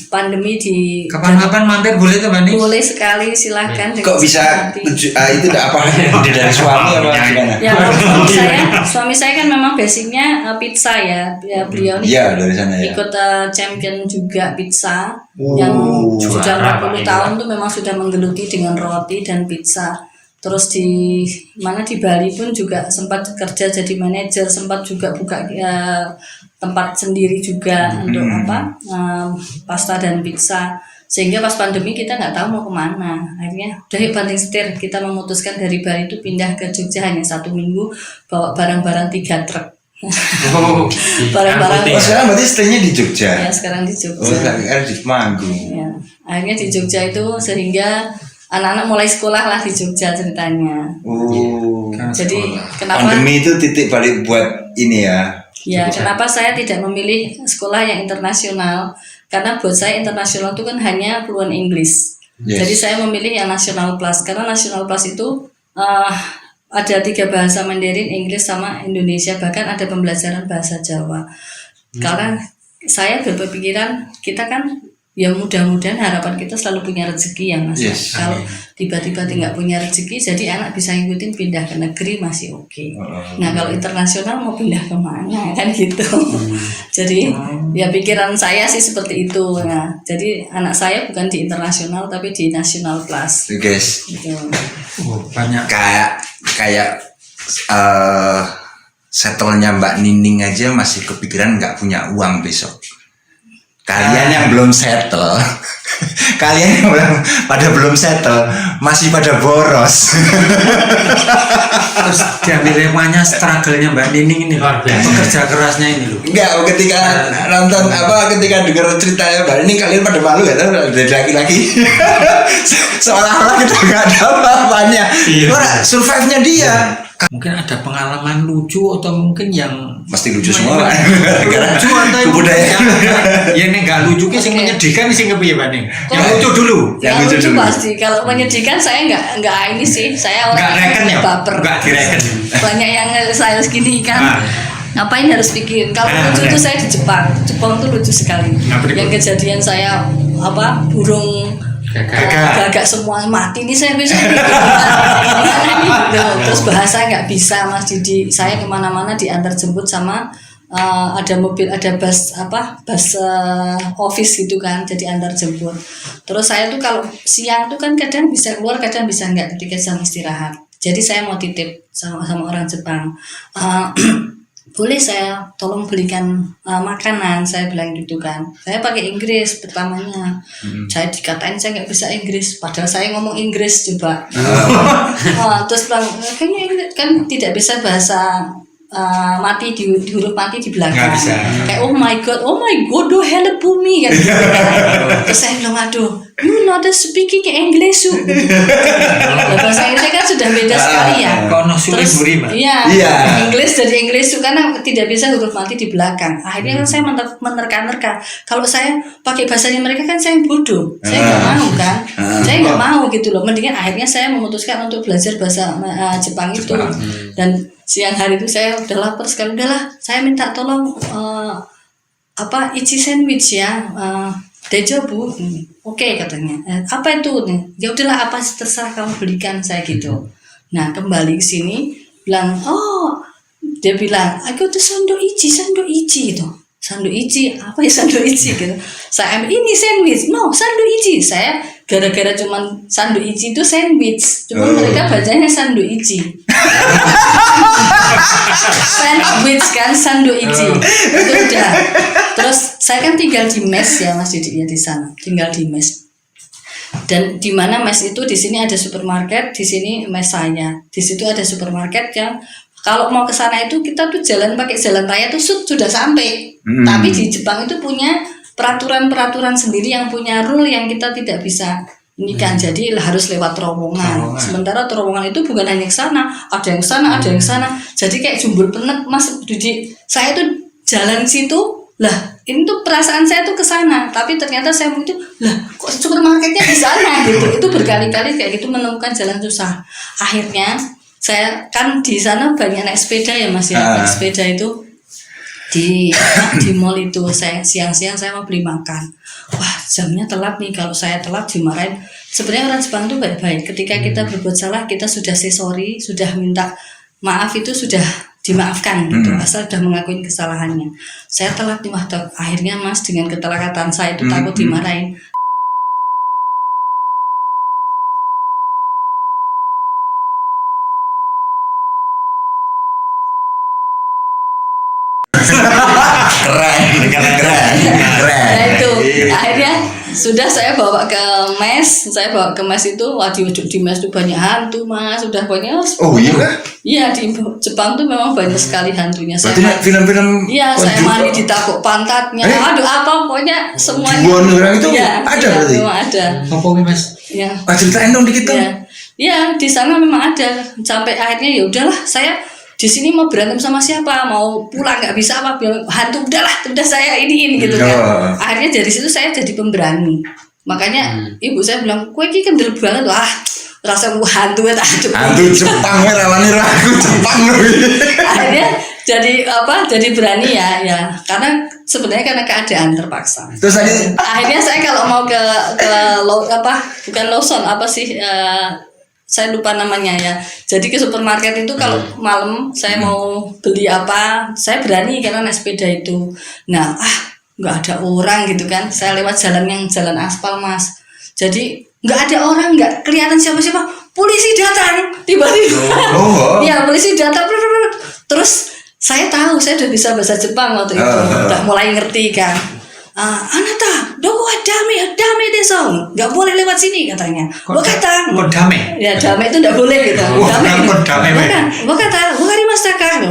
pandemi di Kapan-kapan mampir boleh tuh Mbak Ning? boleh sekali, silahkan. Kok bisa itu udah apa? Ide dari suami apa gimana? Ya, suami saya kan memang basicnya pizza ya. Beliau ini Iya, dari sana ya. ikut champion juga pizza Oh, yang sudah juara 40 Pak, tahun tuh memang sudah menggeluti dengan roti dan pizza. Terus di Bali pun juga sempat kerja jadi manajer, sempat juga buka tempat sendiri juga untuk pasta dan pizza. Sehingga pas pandemi kita nggak tahu mau kemana. Akhirnya udah yuk banting setir, kita memutuskan dari Bali itu pindah ke Jogja hanya 1 minggu, bawa barang-barang 3 truk. Barang-barang. Oh, sekarang berarti stay-nya di Jogja. Ya sekarang di Oh, Jogja. sekarang di Temanggung. Ya, akhirnya di Jogja itu sehingga anak-anak mulai sekolah lah di Jogja ceritanya. Oh. Jadi kenapa? Pandemi itu titik balik buat ini ya. Ya, kenapa saya tidak memilih sekolah yang internasional? Karena buat saya internasional itu kan hanya fluent English. Yes. Jadi saya memilih yang National Plus karena National Plus itu ada 3 bahasa Mandarin, Inggris sama Indonesia, bahkan ada pembelajaran bahasa Jawa. Karena saya berpikiran kita kan ya mudah-mudahan harapan kita selalu punya rezeki ya Mas. Yes, Kalau tiba-tiba tidak punya rezeki, jadi anak bisa ngikutin pindah ke negeri masih oke. Nah kalau internasional mau pindah kemana kan gitu. Jadi ya pikiran saya sih seperti itu. Nah, jadi anak saya bukan di internasional tapi di nasional plus. Guys, Gitu. Banyak. kayak settlenya Mbak Nining aja masih kepikiran nggak punya uang besok. Kalian yang belum settle, kalian yang belum settle, masih pada boros. Terus diambil temanya struggle-nya Mbak Nining ini, Luar biasa. pekerja kerasnya ini loh. Enggak, ketika nonton ketika dengar ceritanya Mbak Nining, kalian pada malu ya, dari laki-laki. Seolah-olah kita nggak ada apa-apanya. Iya. Gimana survive-nya dia? Mungkin ada pengalaman lucu atau mungkin yang Mesti lucu semua. lucu atau yang kebudayaan. yang nggak lucu ki sing Oke. menyedihkan sing kepiye Mbak Ning? Yang Kalau- lucu dulu. Yang Yang lucu lucu dulu. pasti. Kalau menyedihkan saya nggak ini sih. Saya Nggak orang reken ya? baper. Nggak direken. Banyak yang saya gini kan. Ah. Ngapain harus pikirin? Kalau Ah, lucu bener. itu saya di Jepang. Jepang tuh lucu sekali. Apa itu? Yang kejadian saya burung Gagak. gagak semua mati nih saya besok gitu. Terus bahasa nggak bisa Mas Didi. Saya kemana-mana diantar jemput sama ada mobil, ada bus office gitu kan, jadi antar jemput. Terus saya tuh kalau siang tuh kan kadang bisa keluar, kadang bisa nggak ketika jam istirahat. Jadi saya mau titip sama orang Jepang. Boleh saya tolong belikan makanan, saya bilang gitu kan. Saya pakai Inggris pertamanya. Saya dikatain saya nggak bisa Inggris, padahal saya ngomong Inggris coba. Terus bilang kayaknya Inggris kan tidak bisa bahasa mati di huruf mati di belakang. Nggak bisa. Kayak oh my god, do help me kan. Gitu, kan. Terus saya bilang aduh, you not speaking English you. Bahasa Inggris kan sudah beda sekali ya. Kono sulit buri Mbak. Iya. Iya. Inggris dari Inggris itu karena tidak bisa huruf mati di belakang. Akhirnya kan saya menerka-nerka. Kalau saya pakai bahasanya mereka kan saya bodoh. Saya nggak mau kan. Saya nggak mau gitu loh. Mendingan akhirnya saya memutuskan untuk belajar bahasa Jepang itu. Dan siang hari itu saya udah lapar sekali. Udahlah, saya minta tolong ichi sandwich ya. Dejobu, oke katanya. Apa itu nih? Ya udahlah apa terserah kamu belikan saya gitu. Nah kembali ke sini bilang dia bilang aku tuh sandoichi gitu. Sandoichi apa ya sandoichi gitu. Saya ambil ini sandwich, no sandoichi. Saya gara-gara cuman sandoichi itu sandwich, cuman mereka bacanya sandoichi. Sandwich kan sandoichi itu udah. Terus saya kan tinggal di mes ya Mas Didi ya di sana, tinggal di mes. Dan di mana mes itu di sini ada supermarket, di sini mes saya. Di situ ada supermarket yang kalau mau ke sana itu kita tuh jalan pakai jalan raya tuh sudah sampai. Tapi di Jepang itu punya peraturan-peraturan sendiri yang punya rule yang kita tidak bisa ini kan. Jadi harus lewat terowongan. Sementara terowongan itu bukan hanya ke sana, ada yang ke sana, ada yang ke sana. Jadi kayak jumbul penet Mas Didi. Saya tuh jalan situ, lah ini tuh perasaan saya tuh ke sana, tapi ternyata saya itu lah kok supermarketnya di sana gitu. Itu berkali-kali kayak gitu menemukan jalan susah. Akhirnya saya kan di sana banyak naik sepeda ya Mas ya. Naik sepeda itu di mall itu saya siang-siang saya mau beli makan. Wah, jamnya telat nih. Kalau saya telat dimarahin. Sebenarnya orang Jepang tuh baik-baik. Ketika kita berbuat salah, kita sudah say sorry, sudah minta maaf itu sudah dimaafkan gitu. Asal sudah mengakuin kesalahannya. Saya telat nih, wah, akhirnya Mas dengan ketelakatan saya itu takut dimarahin. Keren. Nah itu akhirnya sudah saya bawa ke mes itu, wah di mes itu banyak hantu Mas, sudah banyak. Oh iya kah? Iya di Jepang tuh memang banyak sekali hantunya. Berarti film-film Iya, saya konju- mandi ditapuk pantatnya. Aduh apa pokoknya semuanya. Juan orang itu Iya, ada iya, berarti? memang ada. Apa wi Mas? Iya. Ceritain dong dikit dong. Iya. Iya, di sana memang ada. Sampai akhirnya ya udahlah, saya di sini mau berantem sama siapa, mau pulang nggak bisa apa, bilang hantu udah saya ini gitu kan. Akhirnya dari situ saya jadi pemberani. Makanya ibu saya bilang, "Kowe iki kendel banget wah." Rasa hantu tak Hantu Jepang rawani ragu Jepang. akhirnya jadi berani ya karena sebenarnya karena keadaan terpaksa. Terus tadi Akhirnya saya kalau mau ke bukan Lawson apa sih, saya lupa namanya ya. Jadi ke supermarket itu kalau malam saya mau beli apa, saya berani karena naik sepeda itu. Nah, nggak ada orang gitu kan. Saya lewat jalan yang jalan aspal, Mas. Jadi nggak ada orang, nggak kelihatan siapa-siapa. Polisi datang tiba-tiba. Ya, polisi datang. Terus saya tahu, saya udah bisa bahasa Jepang waktu itu, udah mulai ngerti kan. Anata, doko dame deso, nggak boleh lewat sini katanya. Wakata, Dame. ya dame itu nggak boleh gitu. Dame, Dame. wakata, wakarimasu ka?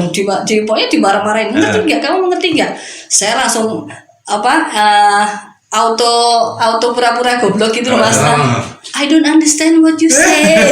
Pokoknya dimarah-marahin. Ngerti nggak? Kamu mengerti nggak? Saya langsung auto pura-pura goblok gitu Mas. I don't understand what you say.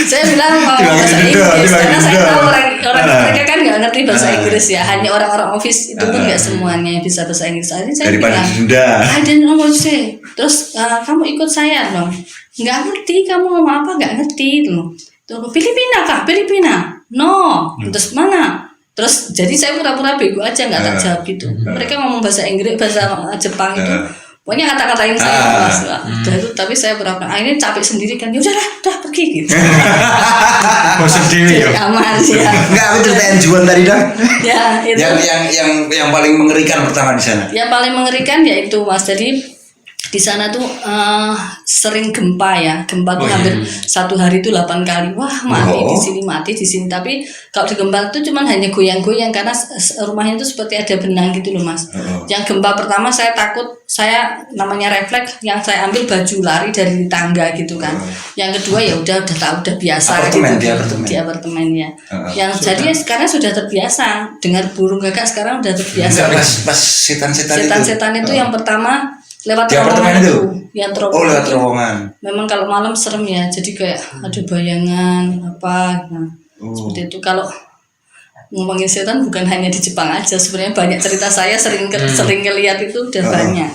saya bilang bahasa Inggris karena saya tahu orang mereka kan nggak ngerti bahasa Inggris ya. Hanya orang-orang office itu pun nggak semuanya bisa bahasa Inggris. Jadi saya daripada bilang, denda. I don't know what you say. Terus kamu ikut saya dong. Nggak ngerti kamu ngomong apa, nggak ngerti loh. Tuh Filipina kah? Filipina? No. Terus mana? Terus jadi saya pura-pura bego aja, nggak tak jawab gitu. Mereka ngomong bahasa Inggris, bahasa Jepang itu, pokoknya kata-katain saya Mas. Tapi saya pura-pura. Akhirnya capek sendiri kan. Ya udah pergi gitu. Bosan dewi Jadi ya. aman ya. Enggak, aku ceritain Juan tadi dong. Ya itu. Yang paling mengerikan pertama di sana. Yang paling mengerikan yaitu Mas. Jadi di sana tuh sering gempa ya. Gempa tuh hampir satu hari itu 8 kali. Wah, mati di sini. Tapi kalau di gempa itu cuman hanya goyang-goyang karena rumahnya itu seperti ada benang gitu loh Mas. Yang gempa pertama saya takut, saya namanya refleks, yang saya ambil baju lari dari tangga gitu kan. Yang kedua ya udah tahu, udah biasa Apartemen, gitu. Di apartemen ya. Yang jadi sekarang sudah terbiasa dengar burung gagak, sekarang udah terbiasa. Pas setan-setan Itu yang pertama lewat di apartemen itu. Yang terowongan. Lewat terowongan. Memang kalau malam serem ya, jadi kayak ada bayangan apa. Nah, seperti itu. Kalau ngomongin setan bukan hanya di Jepang aja, sebenarnya banyak cerita saya sering ngeliat itu udah banyak.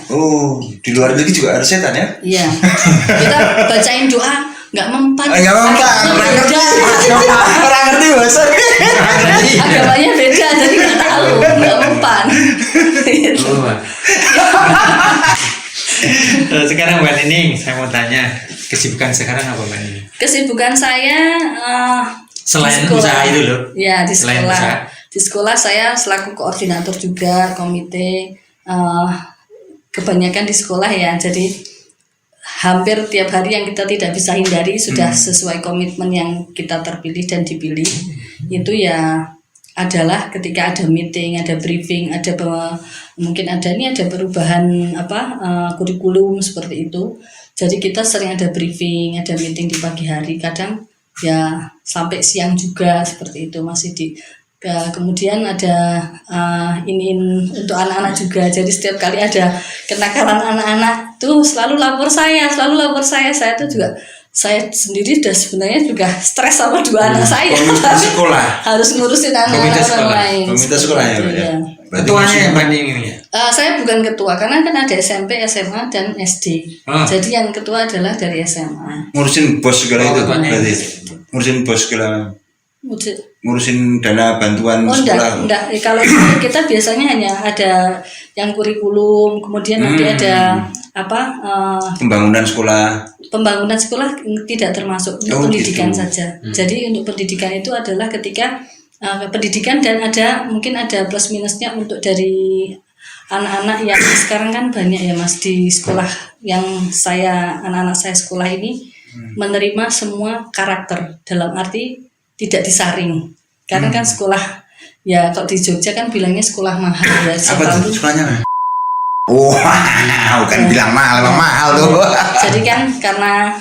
Di luar negeri juga ada setan ya? Iya. Kita bacain doa nggak mempan. Nggak mempan. Orang ngerti bahasa. Agamanya beda, jadi nggak tahu, nggak mempan. Gitu. Sekarang Mbak Nining, saya mau tanya, kesibukan sekarang apa Mbak Nining? Kesibukan saya Selain di sekolah. usaha itu loh. Ya, di Selain sekolah. usaha. Di sekolah saya selaku koordinator juga komite, kebanyakan di sekolah ya. Jadi hampir tiap hari yang kita tidak bisa hindari sudah sesuai komitmen yang kita terpilih dan dipilih. Itu ya adalah ketika ada meeting, ada briefing, mungkin ada perubahan kurikulum seperti itu. Jadi kita sering ada briefing, ada meeting di pagi hari, kadang ya sampai siang juga seperti itu masih di. Kemudian ada ini untuk anak-anak juga. Jadi setiap kali ada kenakalan anak-anak tuh selalu lapor saya. Saya tuh juga, saya sendiri udah sebenarnya juga stres sama dua anak saya. Komite sekolah. Harus ngurusin anak-anak orang lain. Komite sekolah ya, Pak, ya? Ketuanya yang Mbak Nining ini ya? Saya bukan ketua karena kan ada SMP, SMA dan SD. Jadi yang ketua adalah dari SMA. Ngurusin bos segala itu ketuanya. berarti. Ngurusin bos segala. Ngurusin dana bantuan sekolah. Enggak. Kalau kita biasanya hanya ada yang kurikulum, kemudian nanti ada pembangunan sekolah. Pembangunan sekolah tidak termasuk untuk pendidikan gitu. saja. Jadi untuk pendidikan itu adalah ketika pendidikan dan mungkin ada plus minusnya untuk dari anak-anak yang sekarang kan banyak ya Mas di sekolah yang anak-anak saya sekolah ini menerima semua karakter, dalam arti tidak disaring. Karena kan sekolah ya kalau di Jogja kan bilangnya sekolah mahal ya. Apa tuh sekolahnya? Bukan bilang mahal, emang mahal tuh. Jadi kan karena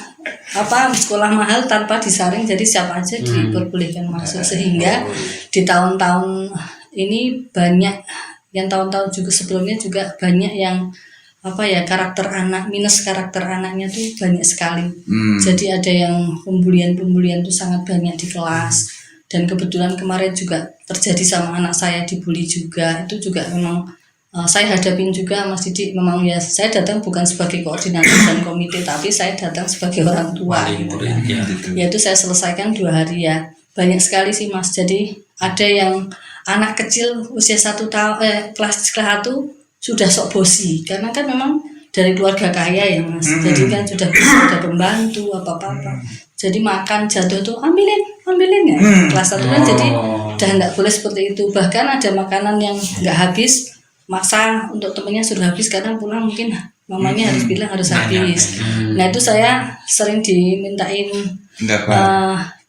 sekolah mahal tanpa disaring, jadi siapa aja diperbolehkan masuk, sehingga di tahun-tahun ini banyak yang tahun-tahun juga sebelumnya juga banyak yang karakter anak minus karakter anaknya tuh banyak sekali. Jadi ada yang pembulian tuh sangat banyak di kelas, dan kebetulan kemarin juga terjadi sama anak saya, dibully juga. Itu juga memang saya hadapin juga Mas Didi. Memang ya saya datang bukan sebagai koordinator dan komite, tapi saya datang sebagai orang tua gitu kan. Yaitu saya selesaikan 2 hari ya. Banyak sekali sih Mas. Jadi ada yang anak kecil usia 1 tahun kelas 1 sudah sok bosi, karena kan memang dari keluarga kaya ya Mas. Jadi kan sudah bisa ada pembantu apa. Jadi makan jatuh tuh ambilin ya. Kelas 1 kan jadi udah nggak boleh seperti itu. Bahkan ada makanan yang nggak habis, maksa untuk temennya sudah habis, karena pulang mungkin mamanya harus bilang harus habis. Nah itu saya sering dimintain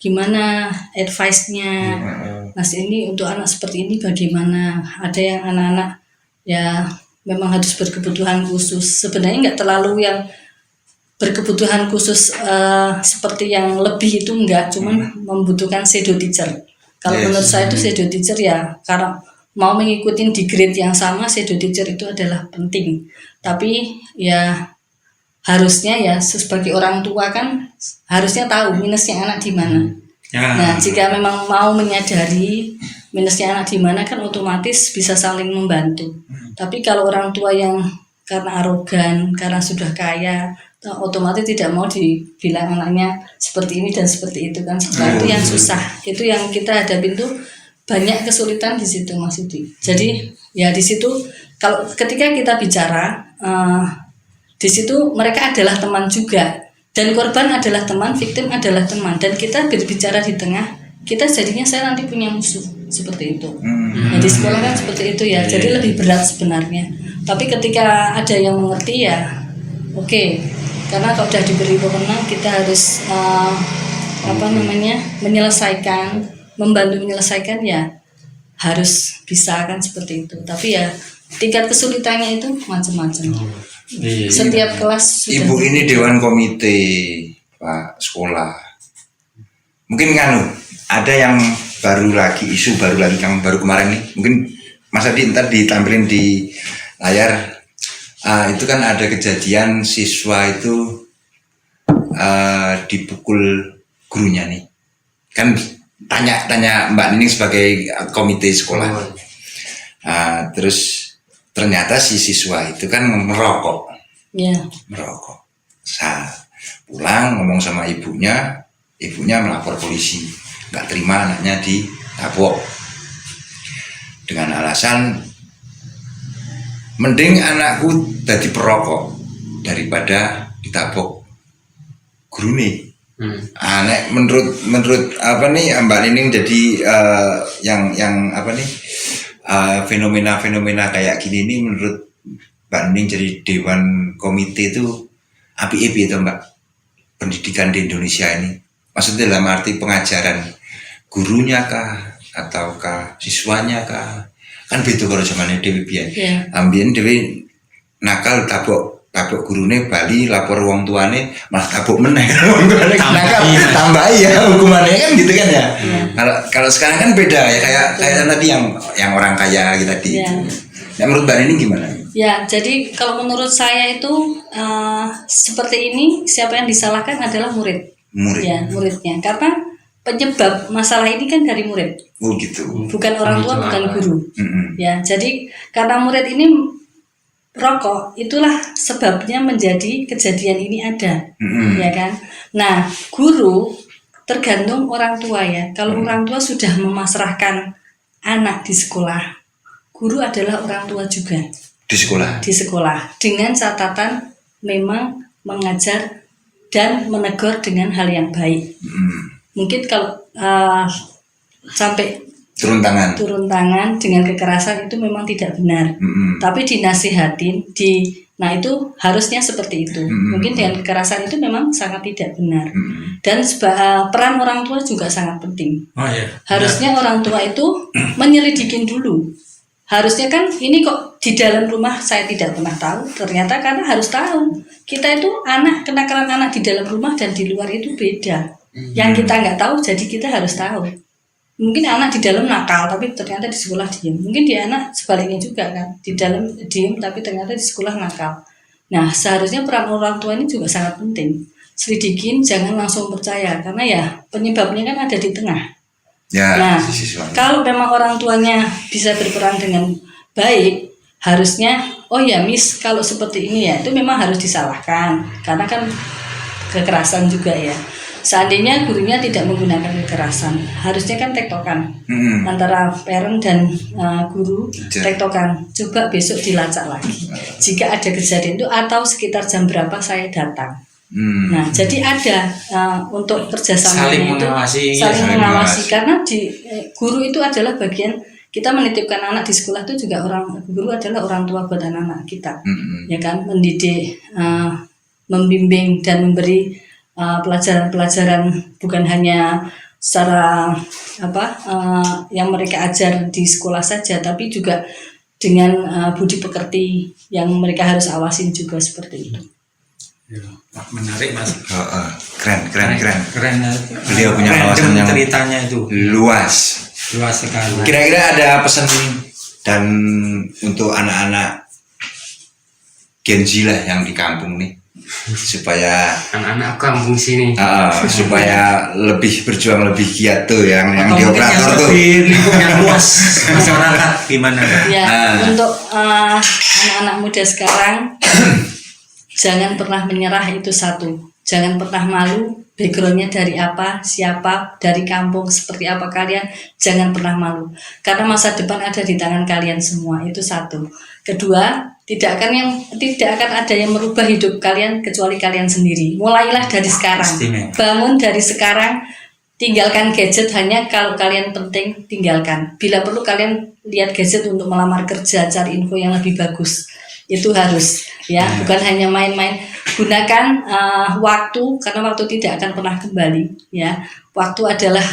gimana advice-nya, Mas ini untuk anak seperti ini bagaimana. Ada yang anak-anak ya memang harus berkebutuhan khusus. Sebenarnya nggak terlalu yang berkebutuhan khusus seperti yang lebih itu enggak, cuman membutuhkan shadow teacher. Kalau menurut saya itu shadow teacher ya karena mau mengikuti di grade yang sama, shadow teacher itu adalah penting. Tapi ya harusnya ya sebagai orang tua kan harusnya tahu minusnya anak di mana. Nah, jika memang mau menyadari minusnya anak di mana kan otomatis bisa saling membantu. Tapi kalau orang tua yang karena arogan, karena sudah kaya, otomatis tidak mau dibilang anaknya seperti ini dan seperti itu kan. Itu yang susah. Itu yang kita hadapin tuh banyak kesulitan di situ Mas Yudi. Jadi ya di situ kalau ketika kita bicara di situ mereka adalah teman juga. Dan korban adalah teman, victim adalah teman, dan kita berbicara di tengah, kita jadinya saya nanti punya musuh seperti itu. Nah, di sekolah kan seperti itu ya, jadi lebih berat sebenarnya. Tapi ketika ada yang mengerti ya, oke. Karena kalau sudah diberi wewenang kita harus menyelesaikan, membantu menyelesaikan ya harus bisa kan seperti itu. Tapi ya tingkat kesulitannya itu macam-macam. Setiap kelas Ibu ini dewan komite Pak sekolah. Mungkin kan ada yang isu baru lagi yang baru kemarin nih. Mungkin Mas Adi ntar ditampilin di layar. Itu kan ada kejadian siswa itu dipukul gurunya nih. Kan tanya Mbak Nining sebagai komite sekolah. Terus ternyata si siswa itu kan merokok. Merokok. Saat pulang ngomong sama ibunya melapor polisi. Nggak terima anaknya ditabok. Dengan alasan mending anakku jadi perokok daripada ditabok gurune. Menurut apa nih Mbak Nining jadi yang apa nih fenomena kayak gini nih menurut Mbak Nining jadi dewan komite itu api-api itu Mbak pendidikan di Indonesia ini, maksudnya dalam arti pengajaran gurunya kah ataukah siswanya kah, kan begitu kalau zamannya Dewi Bian ambien Dewi nakal tabok gurune bali lapor wong tuane malah tabok meneh wong tuane nakal tambah ya hukumannya kan gitu kan ya. Kalau sekarang kan beda ya kayak tadi yang orang kaya gitu tadi. Nah, menurut Mbak Nining gimana? Ya, jadi kalau menurut saya itu seperti ini siapa yang disalahkan adalah murid. Ya, muridnya. Karena penyebab masalah ini kan dari murid. Oh gitu. Bukan orang tua, bukan guru. Ya, jadi karena murid ini rokok, itulah sebabnya menjadi kejadian ini ada. Ya kan? Nah, guru tergantung orang tua ya. Kalau orang tua sudah memasrahkan anak di sekolah, guru adalah orang tua juga. Di sekolah dengan catatan memang mengajar dan menegur dengan hal yang baik. Mungkin kalau sampai turun tangan dengan kekerasan itu memang tidak benar. Tapi dinasihatin nah itu harusnya seperti itu. Mungkin dengan kekerasan itu memang sangat tidak benar. Dan peran orang tua juga sangat penting. Harusnya orang tua itu menyelidikin dulu. Harusnya kan ini kok di dalam rumah saya tidak pernah tahu, ternyata karena harus tahu. Kita itu kenakalan anak di dalam rumah dan di luar itu beda. Yang kita nggak tahu jadi kita harus tahu. Mungkin anak di dalam nakal tapi ternyata di sekolah diem. Mungkin dia anak sebaliknya juga kan, di dalam diem tapi ternyata di sekolah nakal. Nah seharusnya peran orang tua ini juga sangat penting. Selidikin, jangan langsung percaya karena ya penyebabnya kan ada di tengah. Nah, kalau memang orang tuanya bisa berperan dengan baik, harusnya, oh ya Miss, kalau seperti ini ya, itu memang harus disalahkan, karena kan kekerasan juga ya. seandainya gurunya tidak menggunakan kekerasan, harusnya kan tektokan antara parent dan guru, tektokan. Coba besok dilacak lagi. Jika ada kejadian itu atau sekitar jam berapa saya datang. Nah, jadi ada untuk kerjasama Saling itu mengawasi, saling saling mengawasi mengawasi. karena guru itu adalah bagian kita menitipkan anak di sekolah itu juga guru adalah orang tua buat anak-anak kita, ya kan, mendidik, membimbing dan memberi pelajaran-pelajaran bukan hanya secara yang mereka ajar di sekolah saja, tapi juga dengan budi pekerti yang mereka harus awasin juga seperti itu. Ya, menarik Mas. Keren. Keren. Beliau punya Random wawasan yang ceritanya itu luas. luas sekali. Kira-kira ada pesan dan untuk anak-anak Gen Z lah yang di kampung nih, supaya Anak-anak kampung sini. supaya lebih berjuang lebih giat tuh yang Atau di mungkin operator yang tuh. lebih lingkup yang luas masyarakat gimana? Ya, untuk anak-anak muda sekarang jangan pernah menyerah, itu satu. Jangan pernah malu, backgroundnya dari apa, siapa, dari kampung, seperti apa kalian, jangan pernah malu. Karena masa depan ada di tangan kalian semua, itu satu. Kedua, tidak akan ada yang merubah hidup kalian kecuali kalian sendiri. Mulailah dari sekarang, Istimewa. bangun dari sekarang. Tinggalkan gadget hanya kalau kalian penting, tinggalkan. Bila perlu kalian lihat gadget untuk melamar kerja, cari info yang lebih bagus. Itu harus, ya, bukan hanya main-main. Gunakan waktu, karena waktu tidak akan pernah kembali, ya. Waktu adalah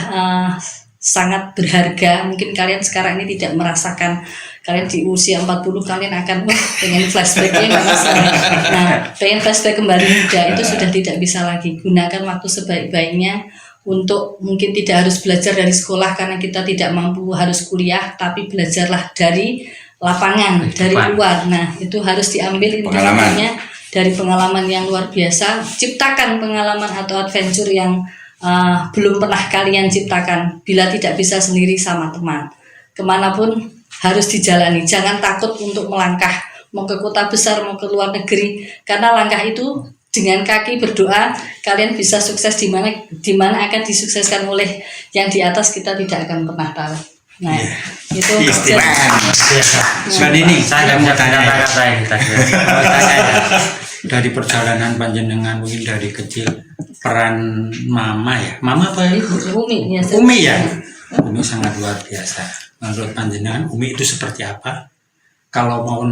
sangat berharga. Mungkin kalian sekarang ini tidak merasakan, kalian di usia 40 kalian akan pengen flashback, ya nggak masalah. Nah, pengen flashback kembali muda itu sudah tidak bisa lagi. Gunakan waktu sebaik-baiknya untuk mungkin tidak harus belajar dari sekolah karena kita tidak mampu harus kuliah, tapi belajarlah dari lapangan, dari luar. Nah, itu harus diambil intinya dari pengalaman yang luar biasa. Ciptakan pengalaman atau adventure yang belum pernah kalian ciptakan. Bila tidak bisa sendiri, sama teman. Kemanapun harus dijalani. Jangan takut untuk melangkah, mau ke kota besar, mau ke luar negeri. Karena langkah itu dengan kaki berdoa, kalian bisa sukses di mana akan disukseskan oleh yang di atas, kita tidak akan pernah tahu. Nah, itu Mbak Nining, saya mau tanya dari perjalanan panjenengan, mungkin dari kecil peran mama apa ya? Umi ya. Umi sangat luar biasa. Menurut panjenengan Umi itu seperti apa? Kalau mau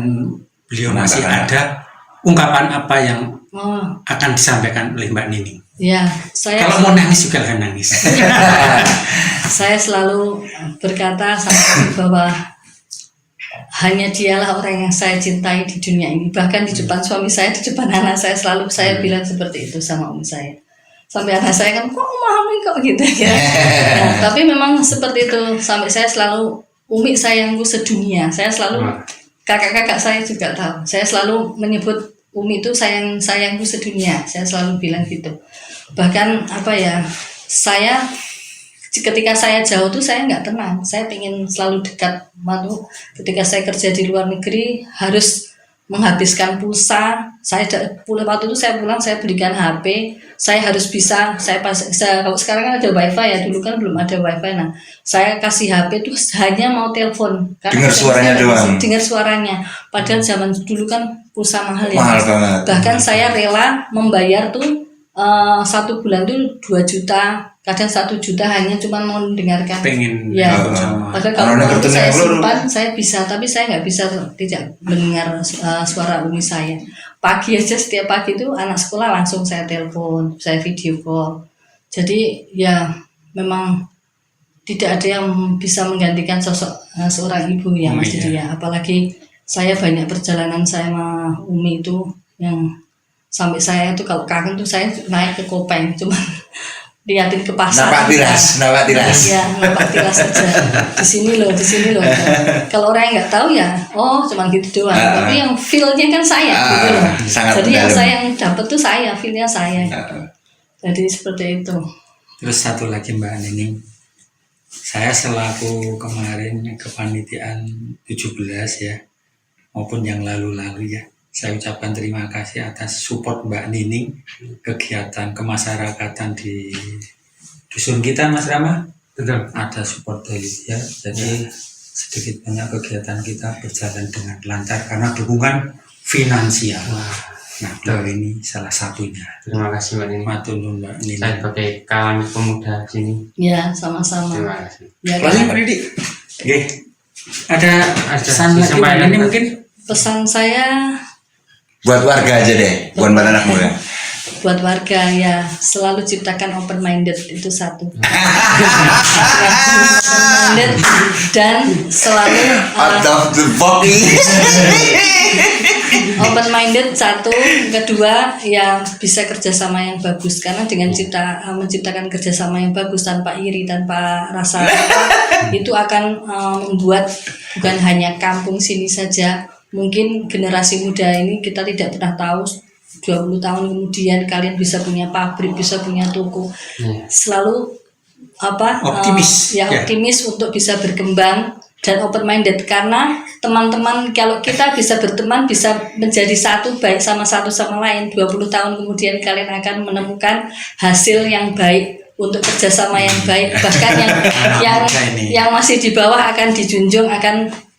beliau masih ada, ungkapan apa yang akan disampaikan oleh Mbak Nining? Ya, kalau mau nangis juga akan nangis. Saya selalu berkata bahwa hanya dialah orang yang saya cintai di dunia ini. Bahkan di depan suami saya, di depan anak saya, selalu saya bilang seperti itu sama umi saya. Sampai anak saya kan, kok memahami kok gitu ya. Nah, tapi memang seperti itu. Sampai saya selalu, umi sayangku sedunia. Saya selalu, kakak-kakak saya juga tahu. Saya selalu menyebut umi itu sayangku sedunia. Saya selalu bilang gitu. Bahkan saya ketika saya jauh tuh saya nggak tenang. Saya pengen selalu dekat. Ketika saya kerja di luar negeri harus menghabiskan pulsa. Waktu itu saya pulang, saya belikan HP. Saya harus bisa. Kalau sekarang kan ada wifi ya, dulu kan belum ada wifi. Nah, saya kasih HP itu hanya mau telepon. Dengar suaranya doang. Dengar suaranya. Padahal zaman dulu kan pulsa mahal ya. Mahal banget. Bahkan saya rela membayar tuh 1 bulan tuh 2 juta, kadang 1 juta hanya cuma mau mendengarkan. Pengen sama. Padahal kalau saya simpan, saya bisa, tapi saya nggak bisa tidak mendengar suara umi saya. Pagi aja, setiap pagi itu anak sekolah langsung saya telepon, saya video call. Jadi ya memang tidak ada yang bisa menggantikan sosok seorang ibu ya Mas Didi ya. Apalagi saya banyak perjalanan saya sama umi itu yang sampai saya itu kalau kangen tuh saya naik ke Kopeng, cuma liatin ke pasar. Napak tilas. Iya, napak tilas aja. Di sini loh. Kalau orang yang nggak tahu ya, cuma gitu doang. Tapi yang feel-nya kan saya, gitu loh. Jadi yang saya yang dapat tuh saya, feel-nya saya. Jadi seperti itu. Terus satu lagi Mbak Nining, saya selaku kemarin kepanitiaan 17 ya, maupun yang lalu-lalu ya, Saya ucapkan terima kasih atas support Mbak Nining kegiatan kemasyarakatan di dusun kita, Mas Rama. Betul. Ada support dari dia, jadi sedikit banyak kegiatan kita berjalan dengan lancar karena dukungan finansial. Nah, beliau ini salah satunya. Terima kasih Mbak Nining. Matur nuwun Mbak Nining. Saya sebagai kawan pemuda sini. Ya, sama-sama. Terima kasih. Ya, Lagi kan? Pak Didi. Oke. Ada pesan lagi Mbak Nining mungkin? Pesan saya Buat warga aja deh, buat anak muda. buat warga ya, selalu ciptakan open minded, itu satu. Open minded dan selalu Out of the box. open minded satu, kedua ya bisa kerjasama yang bagus, karena dengan menciptakan kerjasama yang bagus tanpa iri, tanpa rasa itu akan membuat bukan hanya kampung sini saja, mungkin generasi muda ini kita tidak pernah tahu 20 tahun kemudian kalian bisa punya pabrik, bisa punya toko. Selalu Optimis. Optimis untuk bisa berkembang dan open minded, karena teman-teman kalau kita bisa berteman, bisa menjadi satu, baik sama satu sama lain, 20 tahun kemudian kalian akan menemukan hasil yang baik untuk kerjasama yang baik, bahkan yang masih di bawah akan dijunjung,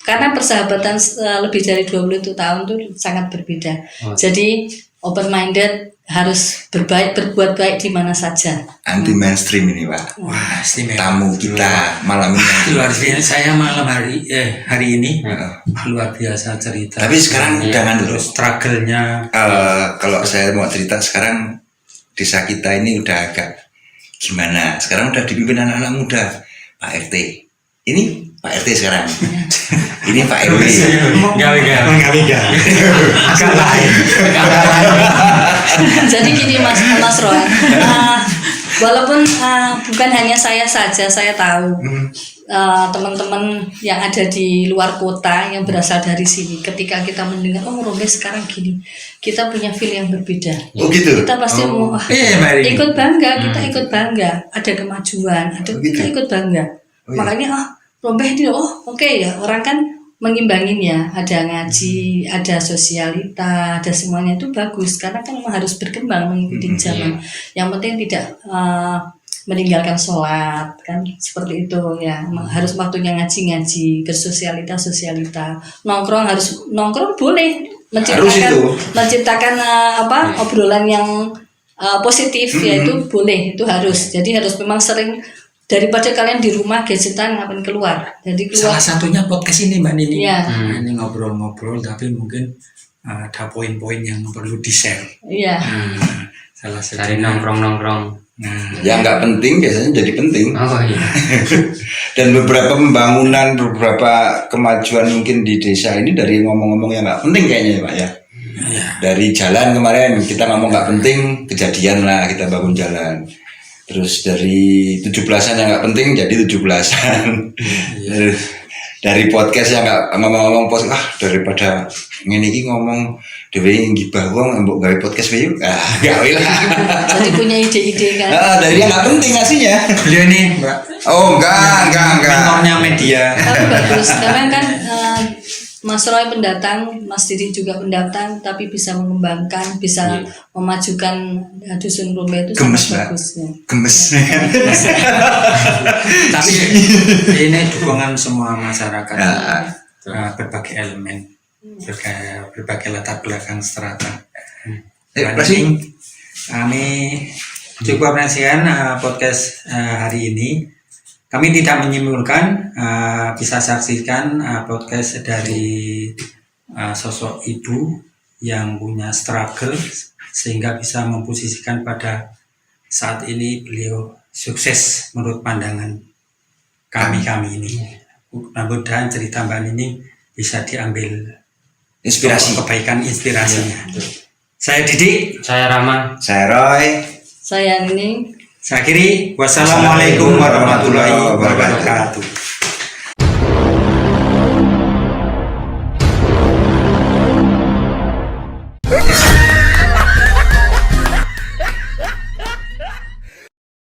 karena persahabatan lebih dari 20 tahun itu sangat berbeda. Jadi open minded, harus berbuat baik di mana saja. Anti mainstream ini Pak. Wah, istimewa. Tamu kita malam ini. Luar biasa. Saya malam hari ini luar biasa cerita. Tapi sekarang jangan dulu. Terus struggle-nya. Kalau saya mau cerita sekarang, desa kita ini udah agak gimana? Sekarang udah dipimpin anak-anak muda, Pak RT. Ini Pak RT sekarang. Ini Pak RW. Enggak. Agak lain. Jadi gini Mas Roy, walaupun bukan hanya saya saja, saya tahu teman-teman yang ada di luar kota yang berasal dari sini, ketika kita mendengar Rombe sekarang gini, kita punya feel yang berbeda. Oh gitu. Kita pasti mau ikut bangga, kita ikut bangga, ada kemajuan, kita ikut bangga. Makanya Rombe ini oke ya, orang kan mengimbanginya, ada ngaji, ada sosialita, ada semuanya, itu bagus karena kan memang harus berkembang mengikuti zaman. Yang penting tidak meninggalkan sholat, kan seperti itu ya. Harus waktunya ngaji, bersosialita, nongkrong boleh, menciptakan obrolan yang positif, ya itu boleh, itu harus. Jadi harus memang sering, daripada kalian di rumah gadgetan, ngapain keluar. Jadi keluar. Salah satunya podcast ini Mbak Nini. Ya. Ini ngobrol-ngobrol, tapi mungkin ada poin-poin yang perlu di-share. Iya. Salah satu Dari nongkrong. Yang nggak penting biasanya jadi penting. Oh iya. Dan beberapa pembangunan, beberapa kemajuan mungkin di desa ini dari ngomong-ngomong yang nggak penting kayaknya ya Pak ya. Dari jalan kemarin kita ngomong nggak penting, kejadian lah kita bangun jalan. Terus dari 17-an yang nggak penting jadi 17-an. Dari podcast yang nggak ngomong-ngomong daripada ngene ngomong dewe ngibah wong mbok gawe podcast wae gawe lah. Jadi punya ide-ide kan. Dari yang nggak penting aslinya. Beliau ini Mbak. Oh enggak. Mentornya media. Tapi bagus, karena kan Mas Roy pendatang, Mas Didi juga pendatang, tapi bisa mengembangkan, bisa memajukan dusun Rombe itu gemes, sangat bagus. Ya. Gemes. Tapi ini dukungan semua masyarakat, berbagai elemen, berbagai latar belakang strata. Kami cukup menyaksikan podcast hari ini. Kami tidak menyimpulkan, bisa saksikan podcast dari sosok ibu yang punya struggle sehingga bisa memposisikan pada saat ini beliau sukses menurut pandangan kami ini. Mudah-mudahan cerita Mbak Nining bisa diambil Inspirasi. Kebaikan inspirasinya. Saya Didi. Saya Rama. Saya Roy. Saya Nining. Saya akhiri. Wassalamualaikum warahmatullahi wabarakatuh.